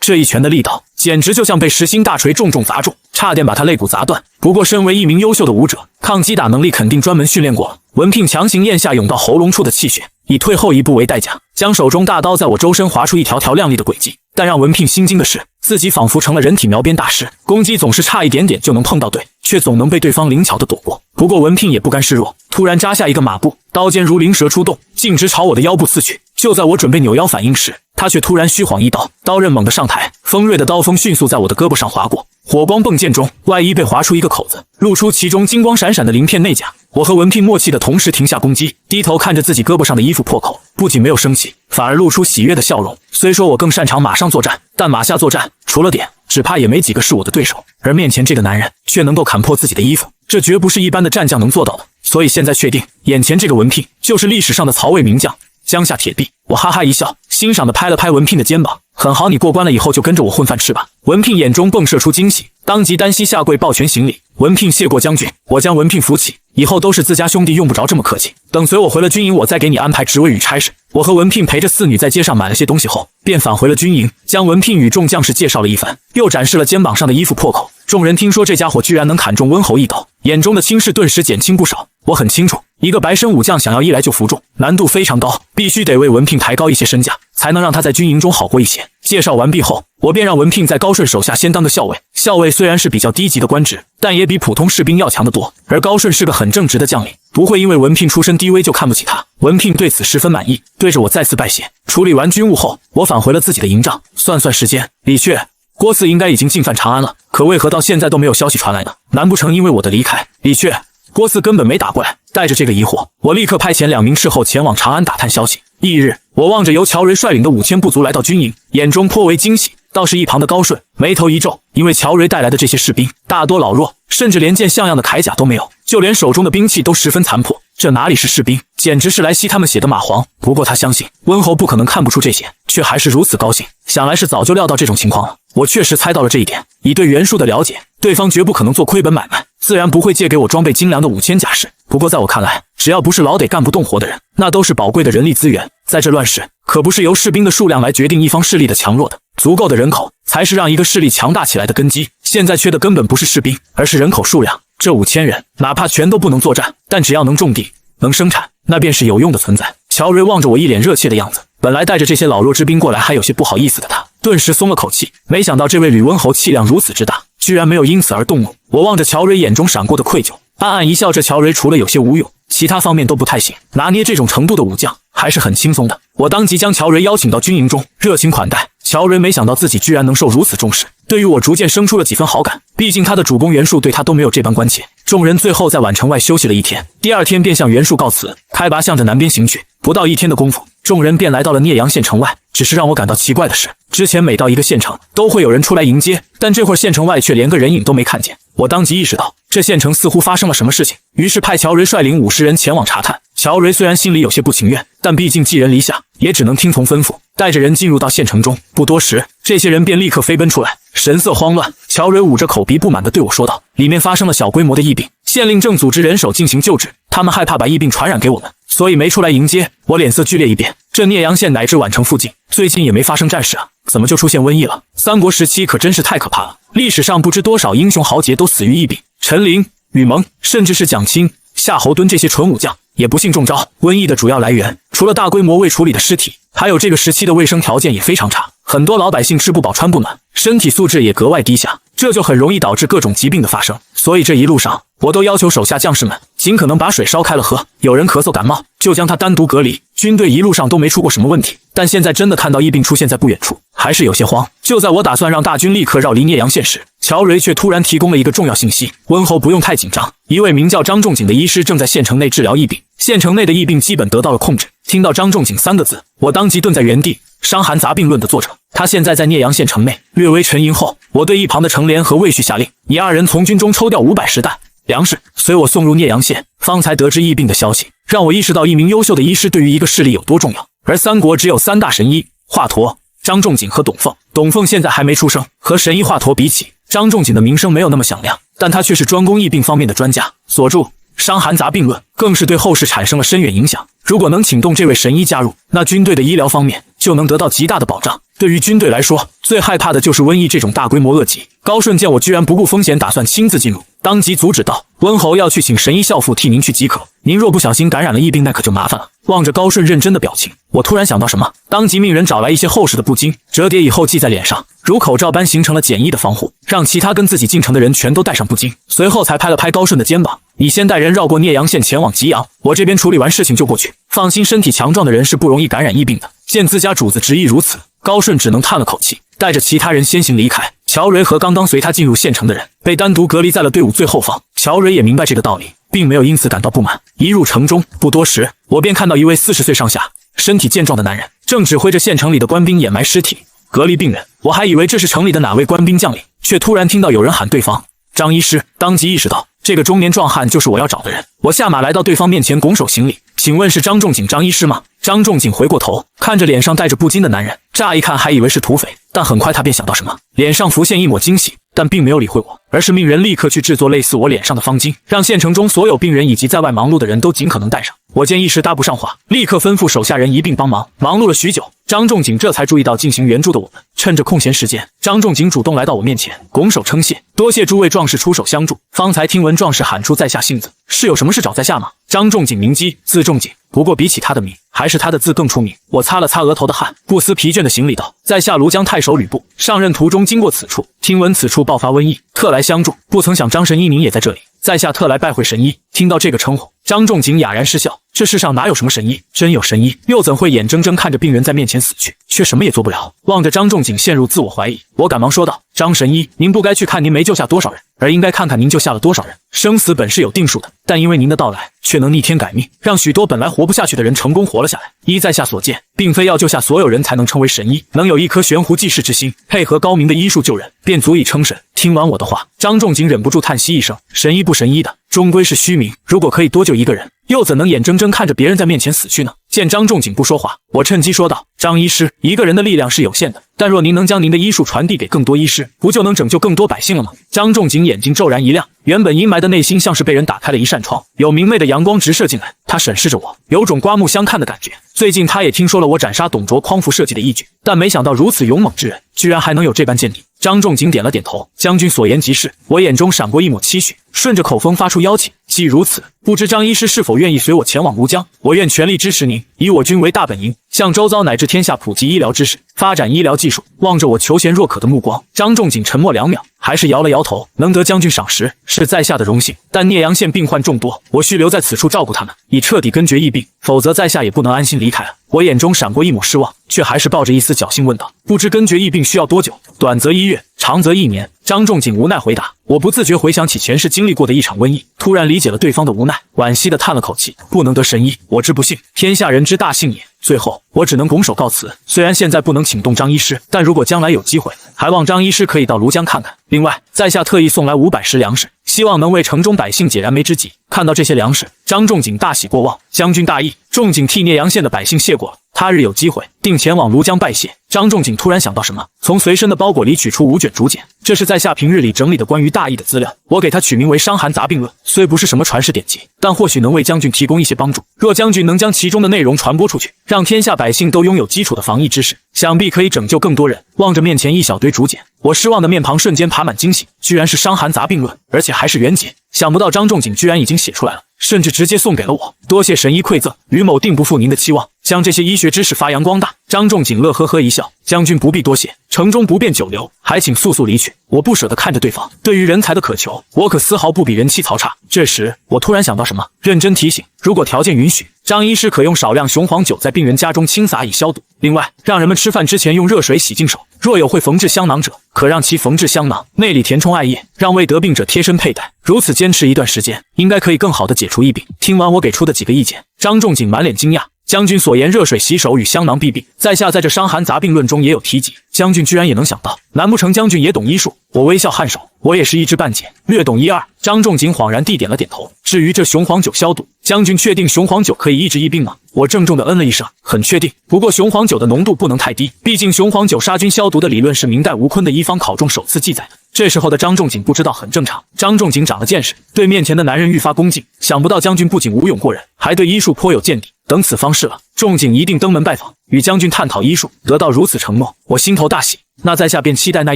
這一拳的力道簡直就像被10星大錘重重砸中，差點把他肋骨砸斷。不過身為一名優秀的武者，抗擊打能力肯定專門訓練過了。文聘強行咽下湧到喉嚨處的氣血，以退後一步為代價，將手中大刀在我周身劃出一條條亮麗的軌跡。但讓文聘心驚的是，自己仿佛成了人體描邊大師，攻擊總是差一點點就能碰到對，卻總能被對方靈巧地躲過。不過文聘也不甘示弱，突然扎下一個馬步，刀尖如靈蛇出洞，徑直朝我的腰部刺去。就在我準備扭腰反應時，他卻突然虛晃一刀，刀刃猛地上抬，鋒銳的刀鋒迅速在我的胳膊上劃過，火光迸溅中，外衣被劃出一個口子，露出其中金光閃閃的鱗片內甲。我和文聘默契的同時停下攻擊，低頭看着自己胳膊上的衣服破口，不僅沒有生氣，反而露出喜悅的笑容。雖說我更擅長馬上作戰，但馬下作戰除了點，只怕也沒幾個是我的對手。而面前這個男人卻能夠砍破自己的衣服，這絕不是一般的戰將能做到的。所以現在確定，眼前這個文聘就是歷史上的曹魏名將江夏鐵壁。我哈哈一笑，欣賞地拍了拍文聘的肩膀：“很好，你過關了以後就跟着我混飯吃吧。”文聘眼中迸射出驚喜，當即單膝下跪抱拳行禮：“文聘謝過將軍。”我將文聘扶起，以後都是自家兄弟，用不着這麼客氣。等隨我回了軍營，我再給你安排職位與差事。我和文聘陪着4女在街上買了些東西後，便返回了軍營，將文聘與眾將士介紹了一番，又展示了肩膀上的衣服破口。眾人聽說這家伙居然能砍中溫侯一刀，眼中的輕視頓時減輕不少。我很清楚，一個白身武將想要一來就服眾，難度非常高，必須得為文聘抬高一些身價，才能讓他在軍營中好過一些。介紹完畢後，我便讓文聘在高順手下先當個校尉。校尉雖然是比較低級的官職，但也比普通士兵要強得多。而高順是個很正直的将領，不會因為文聘出身低微就看不起他。文聘對此十分滿意，對着我再次拜謝。處理完軍務後，我返回了自己的營帳，算算時間，李傕、郭汜應該已經進犯長安了，可為何到現在都沒有消息傳來呢？難不成因為我的離開，李傕、郭汜根本沒打過來？帶着這個疑惑，我立刻派遣2名斥候前往長安打探消息。翌日，我望着由喬蕤率領的5000部族來到軍營，眼中頗為驚喜。倒是一旁的高順眉頭一皺，因為喬蕤帶來的這些士兵大多老弱，甚至連件像樣的鎧甲都沒有，就連手中的兵器都十分殘破，這哪裡是士兵，簡直是來吸他們血的螞蝗。不過他相信溫侯不可能看不出這些，卻還是如此高興，想來是早就料到這種情況了。我確實猜到了這一點，以對袁術的了解，對方絕不可能做虧本買賣，自然不會借給我裝備精良的5000甲士。不過在我看來，只要不是老得幹不動活的人，那都是寶貴的人力資源。在這亂世，可不是由士兵的數量來決定一方勢力的強弱的，足夠的人口才是讓一個勢力強大起來的根基。現在缺的根本不是士兵，而是人口數量。這5000人哪怕全都不能作戰，但只要能種地能生產，那便是有用的存在。喬蕤望着我一臉熱切的樣子，本來帶着這些老弱之兵過來還有些不好意思的他，頓時鬆了口氣。沒想到這位呂溫侯氣量如此之大，居然沒有因此而動怒。我望着喬蕤眼中閃過的愧疚，暗暗一笑，這喬蕤除了有些無勇，其他方面都不太行，拿捏這種程度的武將還是很輕鬆的。我當即將喬瑞邀請到軍營中，熱情款待。喬瑞沒想到自己居然能受如此重視，對於我逐漸生出了幾分好感。畢竟他的主公袁術對他都沒有這般關切。眾人最後在宛城外休息了一天，第二天便向袁術告辭，開拔向着南邊行去。不到一天的功夫，眾人便來到了聂陽縣城外。只是讓我感到奇怪的是，之前每到一個縣城都會有人出來迎接，但這會兒縣城外卻連個人影都沒看見。我當即意識到這縣城似乎發生了什麼事情，於是派喬瑞率領50人前往查探。喬瑞雖然心裡有些不情願，但畢竟寄人籬下，也只能聽從吩咐，帶着人進入到縣城中。不多時，這些人便立刻飛奔出來，神色慌亂。喬瑞捂着口鼻，不滿地對我說道：“裡面發生了小規模的疫病，縣令正組織人手進行救治，他們害怕把疫病傳染給我們，所以沒出來迎接。”我臉色劇烈一變，這聂陽縣乃至宛城附近最近也沒發生戰事啊，怎麼就出現瘟疫了？三國時期可真是太可怕了，歷史上不知多少英雄豪傑都死於疫病，陈琳、呂蒙，甚至是蒋钦、夏侯惇這些纯武將也不幸中招。瘟疫的主要來源，除了大規模未處理的屍體，還有這個時期的衛生條件也非常差，很多老百姓吃不飽穿不暖，身體素質也格外低下，這就很容易导致各種疾病的發生。所以這一路上，我都要求手下将士們盡可能把水燒開了喝，有人咳嗽感冒，就將他單獨隔離。軍隊一路上都沒出過什麼問題，但現在真的看到疫病出現在不遠處，還是有些慌。就在我打算讓大軍立刻繞離聂陽縣時，喬瑞卻突然提供了一個重要信息：溫侯不用太緊張，一位名叫張仲景的醫師正在縣城內治療疫病，縣城內的疫病基本得到了控制。聽到張仲景3個字，我當即頓在原地，傷寒雜病論的作者。他現在在聂陽縣城內，略微沉吟後，我對一旁的程連和魏續下令：你2人從軍中抽調500石擔糧食，隨我送入聂陽縣。方才得知疫病的消息，讓我意識到一名優秀的醫師對於一個勢力有多重要。而三國只有3大神醫：華佗、張仲景和董奉。董奉現在還沒出生，和神醫華佗比起，張仲景的名聲沒有那麼響亮，但他卻是專攻疫病方面的專家。所著《傷寒雜病論》更是對後世產生了深遠影響。如果能請動這位神醫加入，那軍隊的醫療方面就能得到極大的保障。對於軍隊來說，最害怕的就是瘟疫這種大規模惡疾。高順見我居然不顧風險，打算親自進入，當即阻止道：“溫侯要去請神醫少婦替您去即可，您若不小心感染了疫病，那可就麻煩了。”望着高順認真的表情，我突然想到什麼，當即命人找來一些厚實的布巾，折疊以後繫在臉上，如口罩般形成了簡易的防護，讓其他跟自己進城的人全都戴上布巾。隨後才拍了拍高順的肩膀：“你先帶人繞過聂陽縣前往吉陽，我這邊處理完事情就過去。放心，身體強壯的人是不容易感染疫病的。”見自家主子執意如此，高順只能嘆了口氣，帶着其他人先行離開。喬瑞和剛剛隨他進入縣城的人被單獨隔離在了隊伍最後方。喬瑞也明白這個道理，並沒有因此感到不滿。一入城中，不多時，我便看到一位40歲上下、身體健壯的男人，正指揮着縣城裡的官兵掩埋屍體、隔離病人。我還以為這是城裡的哪位官兵將領，卻突然聽到有人喊對方：“張醫師！”當即意識到這個中年壯漢就是我要找的人。我下馬來到對方面前，拱手行禮：“請問是張仲景張醫師嗎？”張仲景回過頭，看着臉上戴着布巾的男人，乍一看還以為是土匪，但很快他便想到什麼，臉上浮現一抹驚喜，但並沒有理會我，而是命人立刻去制作類似我臉上的方巾，讓縣城中所有病人以及在外忙碌的人都盡可能戴上。我見一時搭不上話，立刻吩咐手下人一併幫忙。忙碌了許久，張仲景這才注意到進行援助的我們。趁着空閒時間，張仲景主動來到我面前，拱手稱謝：“多謝諸位壯士出手相助，方才聽聞壯士喊出在下姓字，是有什麼事找在下嗎？”張仲景名基，字仲景，不過比起他的名，還是他的字更出名。我擦了擦額頭的汗，不思疲倦的行禮道：“在下廬江太守呂布，上任途中經過此處，聽聞此處爆發瘟疫，特來相助。不曾想張神醫您也在這裡，在下特來拜會神醫。”聽到這個稱呼，張仲景啞然失笑：“這世上哪有什麼神醫？真有神醫，又怎會眼睜睜看着病人在面前死去，卻什麼也做不了？”望着張仲景陷入自我懷疑，我趕忙說道：“張神醫，您不該去看您沒救下多少人，而應該看看您救下了多少人。生死本是有定數的，但因為您的到來，卻能逆天改命，讓許多本來活不下去的人成功活了下來。依在下所見，並非要救下所有人才能稱為神醫，能有一顆懸壺濟世之心，配合高明的醫術救人，便足以稱神。”聽完我的話，張仲景忍不住嘆息一聲：“神醫不神醫的，終歸是虛名。如果可以多救一個人，又怎能眼睜睜看着別人在面前死去呢？”見張仲景不說話，我趁機說道：“張醫師，一個人的力量是有限的，但若您能將您的醫術傳遞給更多醫師，不就能拯救更多百姓了嗎？”張仲景眼睛驟然一亮，原本陰霾的內心像是被人打開了一扇窗，有明媚的陽光直射進來。他審視着我，有種刮目相看的感覺。最近他也聽說了我斬殺董卓匡扶社稷的義舉，但沒想到如此勇猛之人，居然還能有這般見地。張仲景點了點頭：“將軍所言極是。”我眼中閃過一抹期許，順着口風發出邀請：“既如此，不知張醫師是否願意隨我前往廬江？我願全力支持您，以我軍為大本營，向周遭乃至天下普及醫療知識，發展醫療技術。”望着我求賢若渴的目光，張仲景沉默2秒，還是搖了搖頭。能得将军賞識是在下的榮幸，但聂陽縣病患眾多，我需留在此處照顧他們，以徹底根絕疫病，否則在下也不能安心離開啊。我眼中閃過一抹失望，卻還是抱着一絲僥倖問道：“不知根絕疫病需要多久？短則1月，長則1年。”張仲景無奈回答。我不自覺回想起前世經歷過的一場瘟疫，突然理解了對方的無奈，惋惜地嘆了口氣。不能得神醫，我之不幸，天下人之大幸也。最後，我只能拱手告辭。虽然現在不能請動張醫師，但如果將來有機会，還望張醫師可以到廬江看看。另外，在下特意送來500石糧食，希望能為城中百姓解燃眉之急。看到這些糧食，張仲景大喜過望。將軍大義，仲景替聂陽縣的百姓謝過了。他日有機會，定前往廬江拜謝。張仲景突然想到什麼，從隨身的包裹裡取出5卷竹简，這是在下平日裡整理的關於大義的資料。我給他取名為《傷寒雜病論》，雖不是什麼傳世典籍，但或許能為將軍提供一些幫助。若將軍能將其中的內容傳播出去，讓天下百姓都擁有基礎的防疫知識，想必可以拯救更多人。望着面前一小堆竹简，我失望的面龐瞬間爬滿驚喜，居然是《傷寒雜病論》，而且還是原解。想不到張仲景居然已經寫出來了，甚至直接送給了我。多謝神医饋贈，呂某定不負您的期望，將這些醫學知識發揚光大。張仲景樂呵呵一笑，將軍不必多謝，城中不便久留，還請速速離去。我不捨得看着對方，对於人才的渴求，我可絲毫不比人妻曹差。這時，我突然想到什麼，認真提醒：如果條件允許，張醫師可用少量雄黄酒在病人家中清灑以消毒。另外，讓人們吃飯之前用熱水洗淨手。若有會縫制香囊者，可讓其縫制香囊，內裡填充艾葉，讓未得病者貼身佩戴。如此堅持一段時間，應該可以更好地解除疫病。聽完我給出的幾個意見，張仲景滿臉驚訝。將軍所言熱水洗手與香囊避病，在下在這《傷寒雜病論》中也有提及。將軍居然也能想到，難不成將軍也懂醫術？我微笑頷首，我也是一知半解，略懂一二。張仲景恍然地點了點頭。至於這雄黃酒消毒，將軍確定雄黄酒可以抑制疫病嗎？我鄭重地嗯了一聲，很確定。不過雄黃酒的濃度不能太低，畢竟雄黃酒殺菌消毒的理論是明代吳坤的《醫方考》中首次記載的。這時候的張仲景不知道很正常。張仲景長了見識，對面前的男人愈發恭敬。想不到將軍不僅武勇過人，還對醫術頗有見地。等此方事了，仲景一定登門拜訪，與將軍探討醫術。得到如此承諾，我心頭大喜。那在下便期待那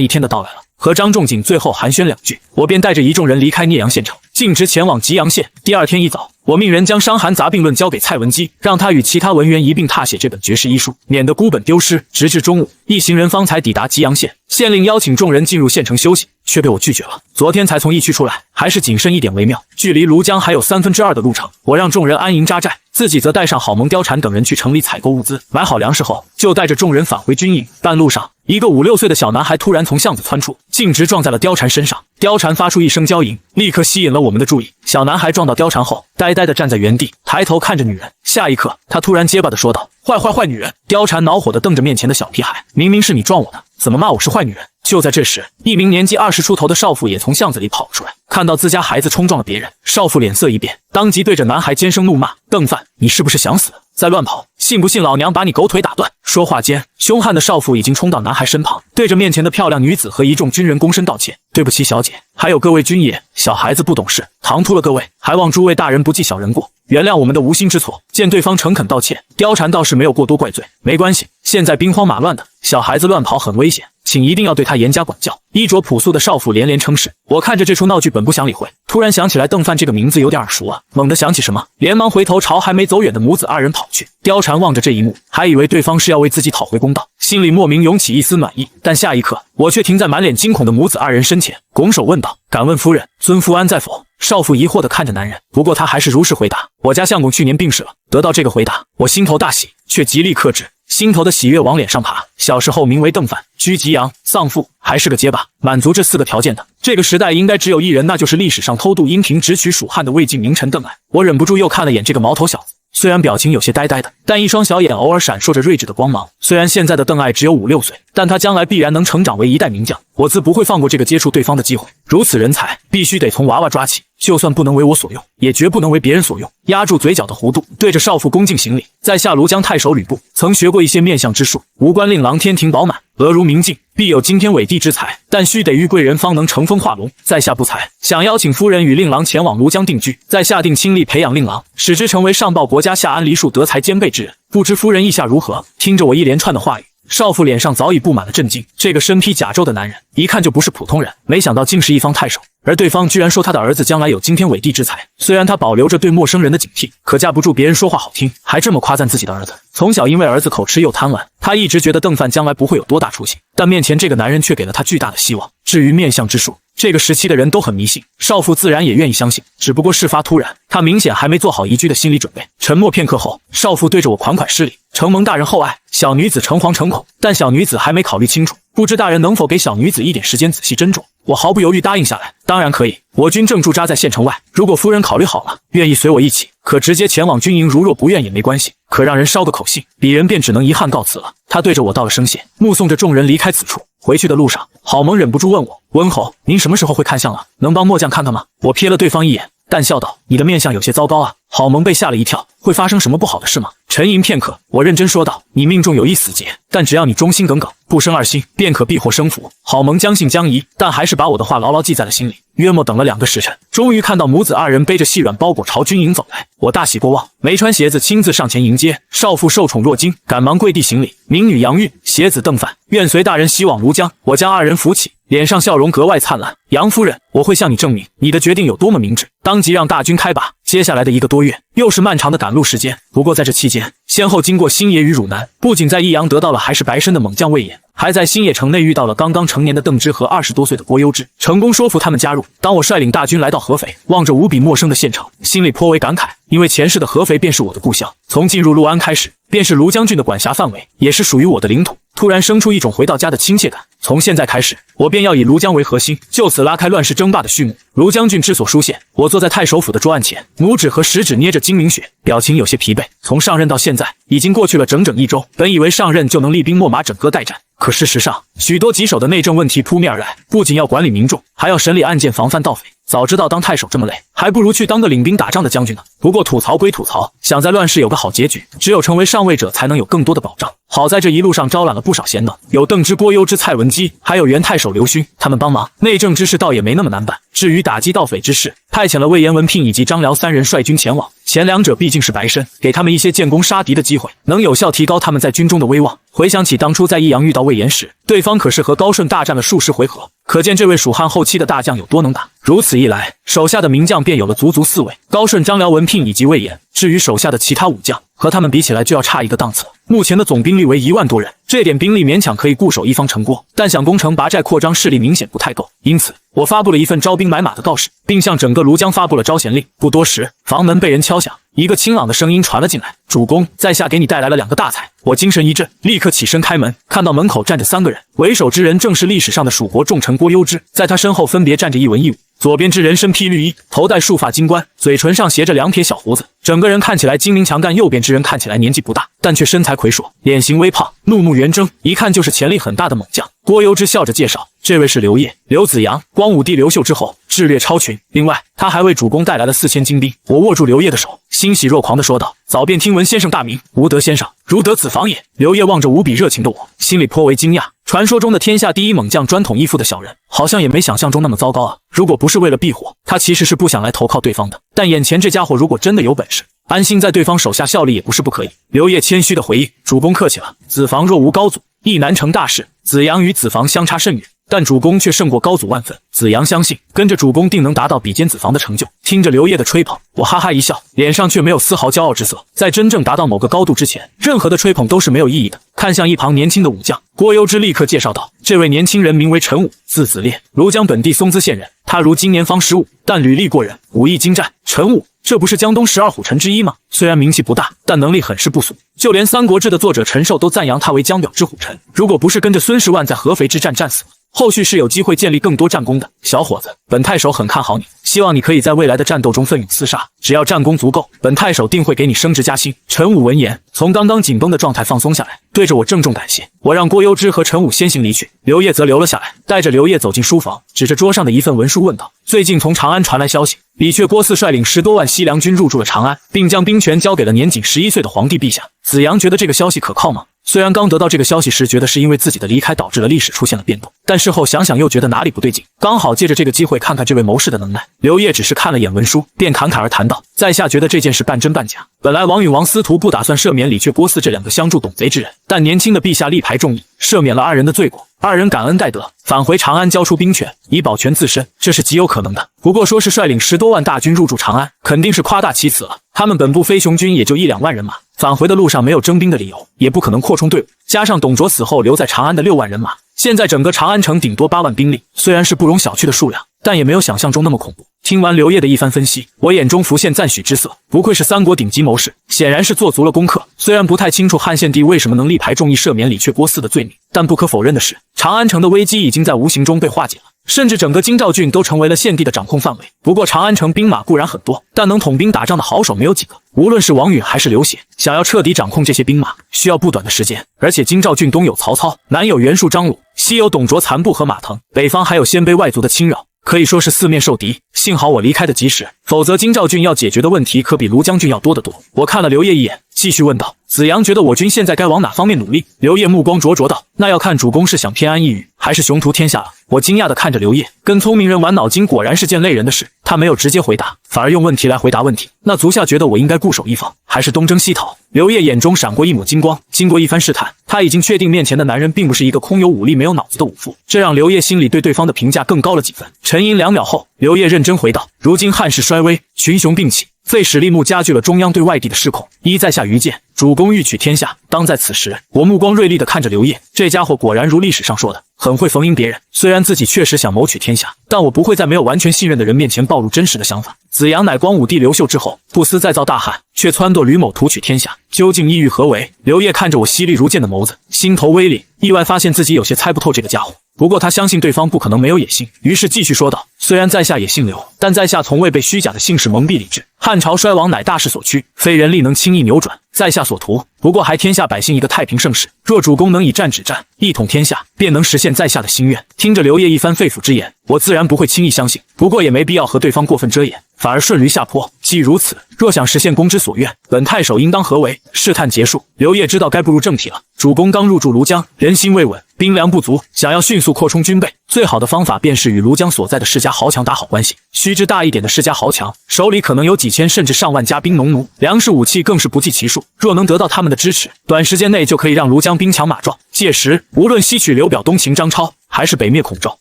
一天的到來了。和張仲景最後寒暄2句，我便帶着一眾人離開聂陽縣城，徑直前往吉陽縣。第二天一早，我命人將《傷寒雜病論》交給蔡文姬，讓他與其他文員一併踏寫這本絕世醫書，免得孤本丟失。直至中午，一行人方才抵達吉陽縣。縣令邀請眾人進入縣城休息，卻被我拒絕了。昨天才從疫區出來，還是謹慎一點為妙。距離廬江還有2/3的路程，我讓眾人安營紮寨，自己則帶上郝萌、貂蟬等人去城裡採購物資，買好糧食後，就帶着眾人返回軍營。半路上，一個5、6歲的小男孩突然從巷子竄出，徑直撞在了貂蟬身上。貂蟬發出一聲嬌吟，立刻吸引了我們的注意。小男孩撞到貂蟬後，呆呆地站在原地，抬頭看着女人。下一刻，他突然結巴地說道：“壞女人！”貂蟬惱火地瞪着面前的小屁孩，明明是你撞我的，怎麼罵我是壞女人？就在這時，一名年紀20出頭的少婦也從巷子裡跑了出來，看到自家孩子衝撞了別人，少婦臉色一變，當即對着男孩尖聲怒罵：“鄧范，你是不是想死？再亂跑，信不信老娘把你狗腿打斷？”說話間，兇悍的少婦已經衝到男孩身旁，對着面前的漂亮女子和一眾軍人躬身道歉：“對不起，小姐，還有各位軍爺，小孩子不懂事，唐突了各位，還望諸位大人不計小人過，原諒我們的無心之錯。”見對方誠懇道歉，貂蟬倒是沒有過多怪罪：“沒關係，現在兵荒馬亂的，小孩子亂跑很危險，請一定要對他嚴加管教。”衣着樸素的少婦連連稱是。我看着這出鬧劇本不想理會，突然想起來鄧范這個名字有點耳熟啊，猛地想起什麼，連忙回頭朝還沒走遠的母子2人跑去。貂蟬望着這一幕，還以為對方是要為自己討回公道，心裡莫名湧起一絲暖意。但下一刻，我卻停在滿臉驚恐的母子2人身前，拱手問道：“敢問夫人，尊夫安在否？”少婦疑惑地看着男人，不過他還是如實回答：“我家相公去年病逝了。”得到這個回答，我心頭大喜，卻極力克制，心頭的喜悅往臉上爬。小時候名為鄧范，居吉陽，喪父，還是個結巴，滿足這4個條件的。這個時代應該只有一人，那就是歷史上偷渡陰平直取蜀漢的魏晉名臣鄧艾。我忍不住又看了眼這個毛頭小子，雖然表情有些呆呆的，但一雙小眼偶爾閃爍着睿智的光芒。雖然現在的鄧艾只有5、6歲，但他將來必然能成長為一代名將，我自不會放過這個接觸對方的機會。如此人才，必須得從娃娃抓起，就算不能為我所用，也絕不能為別人所用。壓住嘴角的弧度，對着少婦恭敬行禮：“在下廬江太守呂布，曾學過一些面相之術，無關令郎天庭飽滿，額如明鏡，必有驚天偉地之才，但須得遇貴人方能乘風化龍。在下不才，想邀請夫人與令郎前往廬江定居，在下定傾力培養令郎，使之成為上報國家下安梨樹德才兼備之人。不知夫人意下如何？”聽着我一連串的話語，少婦臉上早已布滿了震驚。這個身披甲胄的男人，一看就不是普通人，沒想到竟是一方太守。而對方居然說他的兒子將來有驚天偉地之才。雖然他保留着對陌生人的警惕，可架不住別人說話好聽，還這麼誇讚自己的兒子。從小因為兒子口吃又貪玩，他一直覺得鄧范將來不會有多大出息，但面前這個男人卻給了他巨大的希望。至於面相之術，這個時期的人都很迷信，少婦自然也願意相信。只不過事發突然，他明顯還沒做好宜居的心理準備。沉默片刻後，少婦對着我款款施禮：“承蒙大人厚愛，小女子誠惶誠恐。”但小女子還沒考慮清楚，不知大人能否給小女子一點時間仔細斟酌。我毫不猶豫答應下來：“當然可以，我軍正駐紮在縣城外，如果夫人考慮好了，願意隨我一起，可直接前往軍營；如若不願也沒關係，可讓人捎個口信。”鄙人便只能遺憾告辭了。他對着我道了聲謝，目送着眾人離開此處。回去的路上，郝萌忍不住問我：“溫侯，您什麼時候會看相了？能幫末將看看嗎？”我瞥了對方一眼，淡笑道：“你的面相有些糟糕啊。”郝萌被嚇了一跳，會發生什麼不好的事嗎？沉吟片刻，我認真說道：“你命中有一死劫，但只要你忠心耿耿，不生二心，便可避禍生福。”郝萌將信將疑，但還是把我的話牢牢記在了心裡。約莫等了2個時辰，終於看到母子2人背着細軟包裹朝軍營走來，我大喜過望，沒穿鞋子親自上前迎接。少婦受寵若驚，趕忙跪地行禮：“明女楊韻，鞋子鄧范，願隨大人西往廬江。”我將2人扶起，臉上笑容格外燦爛。“楊夫人，我會向你證明你的決定有多麼明智。”當即讓大軍開拔。接下來的1個多月，又是漫長的趕路時間。不過在這期間，先後經過新野與汝南，不僅在益陽得到了還是白身的猛將魏延，還在新野城內遇到了剛剛成年的鄧芝和20多歲的郭攸之，成功說服他們加入。當我率領大軍來到合肥，望着無比陌生的縣城，心裡頗為感慨，因為前世的合肥便是我的故鄉，從進入六安開始，便是廬江郡的管轄範圍，也是屬於我的領土。突然生出一種回到家的親切感。從現在開始，我便要以廬江為核心，就此拉開亂世爭霸的序幕。廬江郡之所出現，我坐在太守府的桌案前，拇指和食指捏着金明血，表情有些疲憊。從上任到現在，已經過去了整整1周，本以為上任就能厲兵秣馬，整個待戰。可事實上，許多棘手的內政問題撲面而來，不僅要管理民眾，還要審理案件，防範盜匪。早知道當太守這麼累，還不如去當個領兵打仗的將軍呢。不過吐槽歸吐槽，想在亂世有個好結局，只有成為上位者才能有更多的保障。好在這一路上招攬了不少賢能，有鄧芝、郭攸之、蔡文姬，還有原太守劉勳，他們幫忙，內政之事倒也沒那麼難辦。至於打擊盜匪之事，派遣了魏延、文聘以及張遼3人率軍前往。前2者畢竟是白身，給他們一些建功殺敵的機會，能有效提高他們在軍中的威望。回想起當初在益陽遇到魏延時，對方可是和高順大戰了數十回合，可見這位蜀漢後期的大將有多能打。如此一來，手下的名将便有了足足4位：高順、張遼、文聘以及魏延。至於手下的其他5將，和他們比起來就要差一個檔次了。目前的總兵力為1萬多人，這點兵力勉強可以固守一方城郭，但想攻城拔寨擴張勢力明顯不太夠。因此，我發布了一份招兵買馬的告示，並向整個廬江發布了招賢令。不多時，房門被人敲響，一個清朗的聲音傳了進來：“主公，在下給你帶來了2個大才。”我精神一振，立刻起身開門，看到門口站着3個人，為首之人正是歷史上的蜀國重臣郭攸之，在他身後分別站着一文一武。左邊之人身披綠衣，頭戴束髮金冠，嘴唇上斜着2撇小鬍子，整個人看起來精明強幹；右邊之人看起來年紀不大，但卻身材魁碩，臉型微胖，怒目圓睜，一看就是潛力很大的猛將。郭攸之笑着介紹：“這位是劉燁、劉子揚，光武帝劉秀之後，智略超群。另外，他還為主公帶來了4000精兵。”我握住劉燁的手，欣喜若狂地說道：“早便聽聞先生大名，吾德先生如得此防也。”劉燁望着無比熱情的我，心裡頗為驚訝。傳說中的天下第一猛將專統一夫的小人，好像也沒想象中那麼糟糕啊。如果不是為了避火，他其實是不想來投靠對方的。但眼前這家伙如果真的有本事，安心在對方手下效力也不是不可以。劉燁謙虛地回應：“主公客氣了，子房若無高祖，亦難成大事。子揚與子房相差甚遠，但主公卻勝過高祖萬分。子揚相信跟着主公定能達到比肩子房的成就。”聽着劉燁的吹捧，我哈哈一笑，臉上卻沒有絲毫驕傲之色。在真正達到某個高度之前，任何的吹捧都是沒有意義的。看向一旁年輕的武將，郭攸之立刻介紹道：“這位年輕人名為陳武，字子烈，廬江本地松滋縣人。他如今年方15，但履歷過人，武藝精湛。陳武，這不是江東12虎臣之一嗎？雖然名氣不大，但能力很是不俗。就連《三國志》的作者陳壽都讚揚他為江表之虎臣。如果不是跟着孫十萬在合肥之戰戰死了，後續是有機會建立更多戰功的。小伙子，本太守很看好你，希望你可以在未來的戰鬥中奮勇廝殺。只要戰功足夠，本太守定會給你升職加薪。”陳武聞言，從剛剛緊繃的狀態放鬆下來，對着我鄭重感謝。我讓郭攸之和陳武先行離去，劉燁則留了下來，帶着劉燁走進書房，指着桌上的一份文書問道：“最近從長安傳來消息，李傕郭汜率領10多萬西涼軍入駐了長安，並將兵權交給了年僅11歲的皇帝陛下。子揚覺得這個消息可靠嗎？”雖然剛得到這個消息時覺得是因為自己的離開導致了歷史出現了變動，但事後想想又覺得哪裡不對勁，剛好借着這個機會看看這位謀士的能耐。劉燁只是看了眼文書，便侃侃而談道：“在下覺得這件事半真半假。本來王允、王司徒不打算赦免李傕、郭汜這兩個相助董賊之人，但年輕的陛下力排眾議，赦免了二人的罪過。二人感恩戴德，返回長安交出兵權，以保全自身，這是極有可能的。不過說是率領10多萬大軍入駐長安，肯定是誇大其詞了。他們本部飛熊軍也就1、2萬人馬，返回的路上沒有徵兵的理由，也不可能擴充隊伍。加上董卓死後留在長安的6萬人馬，現在整個長安城頂多8萬兵力，雖然是不容小覷的數量，但也沒有想象中那麼恐怖。”聽完劉燁的一番分析，我眼中浮現讚許之色，不愧是3國頂級謀士，顯然是做足了功課。雖然不太清楚漢獻帝為什麼能力排眾議赦免李傕、郭汜的罪名，但不可否認的是，長安城的危機已經在無形中被化解了，甚至整個京兆郡都成為了獻帝的掌控範圍。不過長安城兵馬固然很多，但能統兵打仗的好手沒有幾個。無論是王允還是劉協，想要徹底掌控這些兵馬，需要不短的時間。而且京兆郡東有曹操，南有袁術、張魯，西有董卓殘部和馬騰，北方還有鲜卑外族的侵擾，可以說是四面受敵。幸好我離開的及時，否則京兆郡要解決的問題可比廬江郡要多得多。我看了劉燁一眼，繼續問道：“子陽覺得我軍現在該往哪方面努力？”劉燁目光灼灼道：“那要看主公是想偏安一隅，還是雄圖天下了。”我驚訝地看着劉燁，跟聰明人玩腦筋果然是件累人的事。他沒有直接回答，反而用問題來回答問題。那足下覺得我應該固守一方，還是東征西討？劉燁眼中閃過一抹金光，經過一番試探，他已經確定面前的男人並不是一個空有武力沒有腦子的武夫，這讓劉燁心裡對對方的評價更高了幾分。沉吟2秒後，劉燁認真回道：“如今漢室衰微，群雄并起，废史立木加劇了中央對外地的失控。依在下愚見，主公欲取天下，當在此時。”我目光銳利地看着劉燁，這家伙果然如歷史上說的，很會逢迎別人。雖然自己確實想謀取天下，但我不會在沒有完全信任的人面前暴露真實的想法。子陽乃光武帝劉秀之後，不思再造大漢，卻撺掇呂某圖取天下，究竟意欲何為？劉燁看着我犀利如劍的眸子，心頭微凛，意外發現自己有些猜不透這個家伙。不過他相信對方不可能沒有野心，於是繼續說道：“雖然在下也姓劉，但在下從未被虛假的姓氏蒙蔽理智。漢朝衰亡乃大勢所趨，非人力能輕易扭轉。在下所圖，不過還天下百姓一個太平盛世。若主公能以戰止戰，一統天下，便能實現在下的心願。”聽着劉燁一番肺腑之言，我自然不會輕易相信，不過也沒必要和對方過分遮掩，反而順驢下坡。既如此，若想實現公之所願，本太守應當何為？試探結束，劉燁知道該步入正題了。主公剛入駐廬江，人心未穩，兵糧不足，想要迅速擴充軍備，最好的方法便是與廬江所在的世家豪強打好關係。須知大一點的世家豪強，手裡可能有幾千甚至上萬家兵農奴，糧食武器更是不計其數。若能得到他們的支持，短時間內就可以讓廬江兵強馬壯。屆時，無論西取劉表，東擒張超，還是北滅孔趙，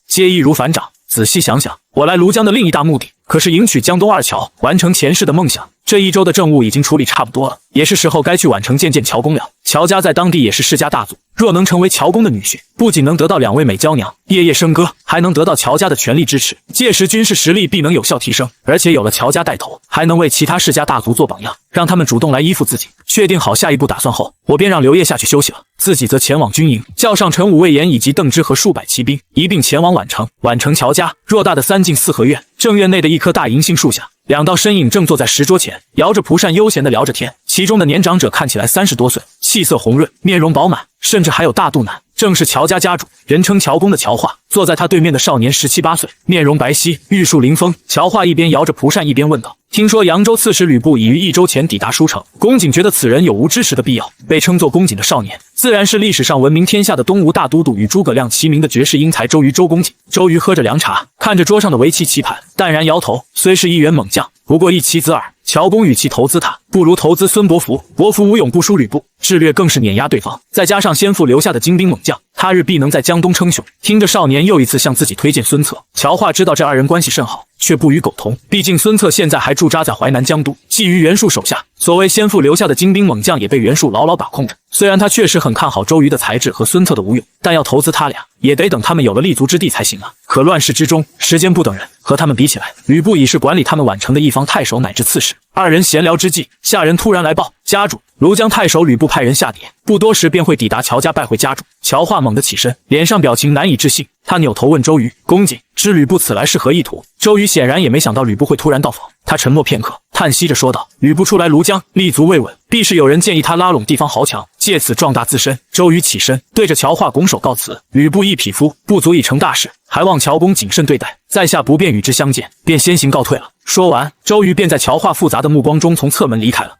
皆易如反掌。仔細想想，我來廬江的另一大目的，可是迎娶江東二喬，完成前世的夢想。這一周的政務已經處理差不多了，也是時候該去宛城見見喬公了。喬家在當地也是世家大族，若能成為喬公的女婿，不僅能得到2位美嬌娘，夜夜笙歌，還能得到喬家的全力支持。屆時軍事實力必能有效提升，而且有了喬家帶頭，還能為其他世家大族做榜樣，讓他們主動來依附自己。確定好下一步打算後，我便讓劉燁下去休息了，自己則前往軍營，叫上陳武、魏延以及鄧芝和數百騎兵，一併前往宛城。宛城喬家偌大的3進4合院，正院內的一棵大銀杏樹下，2道身影正坐在石桌前，搖着蒲扇悠閒地聊着天。其中的年長者看起來30多歲，氣色紅潤，面容飽滿，甚至還有大肚腩，正是喬家家主，人稱喬公的喬化。坐在他對面的少年17、18歲，面容白皙，玉樹臨風。喬化一邊搖着蒲扇，一邊問道：“聽說揚州刺史呂布已於1周前抵達舒城，公瑾覺得此人有無支持的必要？”被稱作公瑾的少年，自然是歷史上聞名天下的東吳大都督，與諸葛亮齊名的絕世英才周瑜。周公瑾。周瑜喝着涼茶，看着桌上的圍棋棋盤，淡然搖頭。雖是一員猛將，不過一棋子耳。喬公與其投資他，不如投資孫伯符。伯符武勇不輸呂布，智略更是碾壓對方，再加上先父留下的精兵猛將，他日必能在江東稱雄。聽着少年又一次向自己推薦孫策，喬化知道這2人關係甚好，卻不予苟同。畢竟孫策現在還駐紮在淮南江都，覬於袁術手下，所謂先父留下的精兵猛將也被袁術牢牢把控着。雖然他確實很看好周瑜的才智和孫策的武勇，但要投資他倆，也得等他們有了立足之地才行啊。可亂世之中，時間不等人，和他們比起來，呂布已是管理他們宛城的一方太守乃至刺史。2人閒聊之際，下人突然來報：“家主，廬江太守呂布派人下牒，不多時便會抵達喬家拜會家主。”喬化猛地起身，臉上表情難以置信。他扭頭問周瑜：“公瑾，知呂布此來是何意圖？”周瑜顯然也沒想到呂布會突然到訪，他沉默片刻，嘆息着說道：“呂布初來廬江，立足未穩，必是有人建議他拉攏地方豪強，借此壯大自身。”周瑜起身，對着喬化拱手告辭：“呂布一匹夫，不足以成大事，還望喬公謹慎對待，在下不便與之相見，便先行告退了。”說完，周瑜便在喬化複雜的目光中從側門離開了。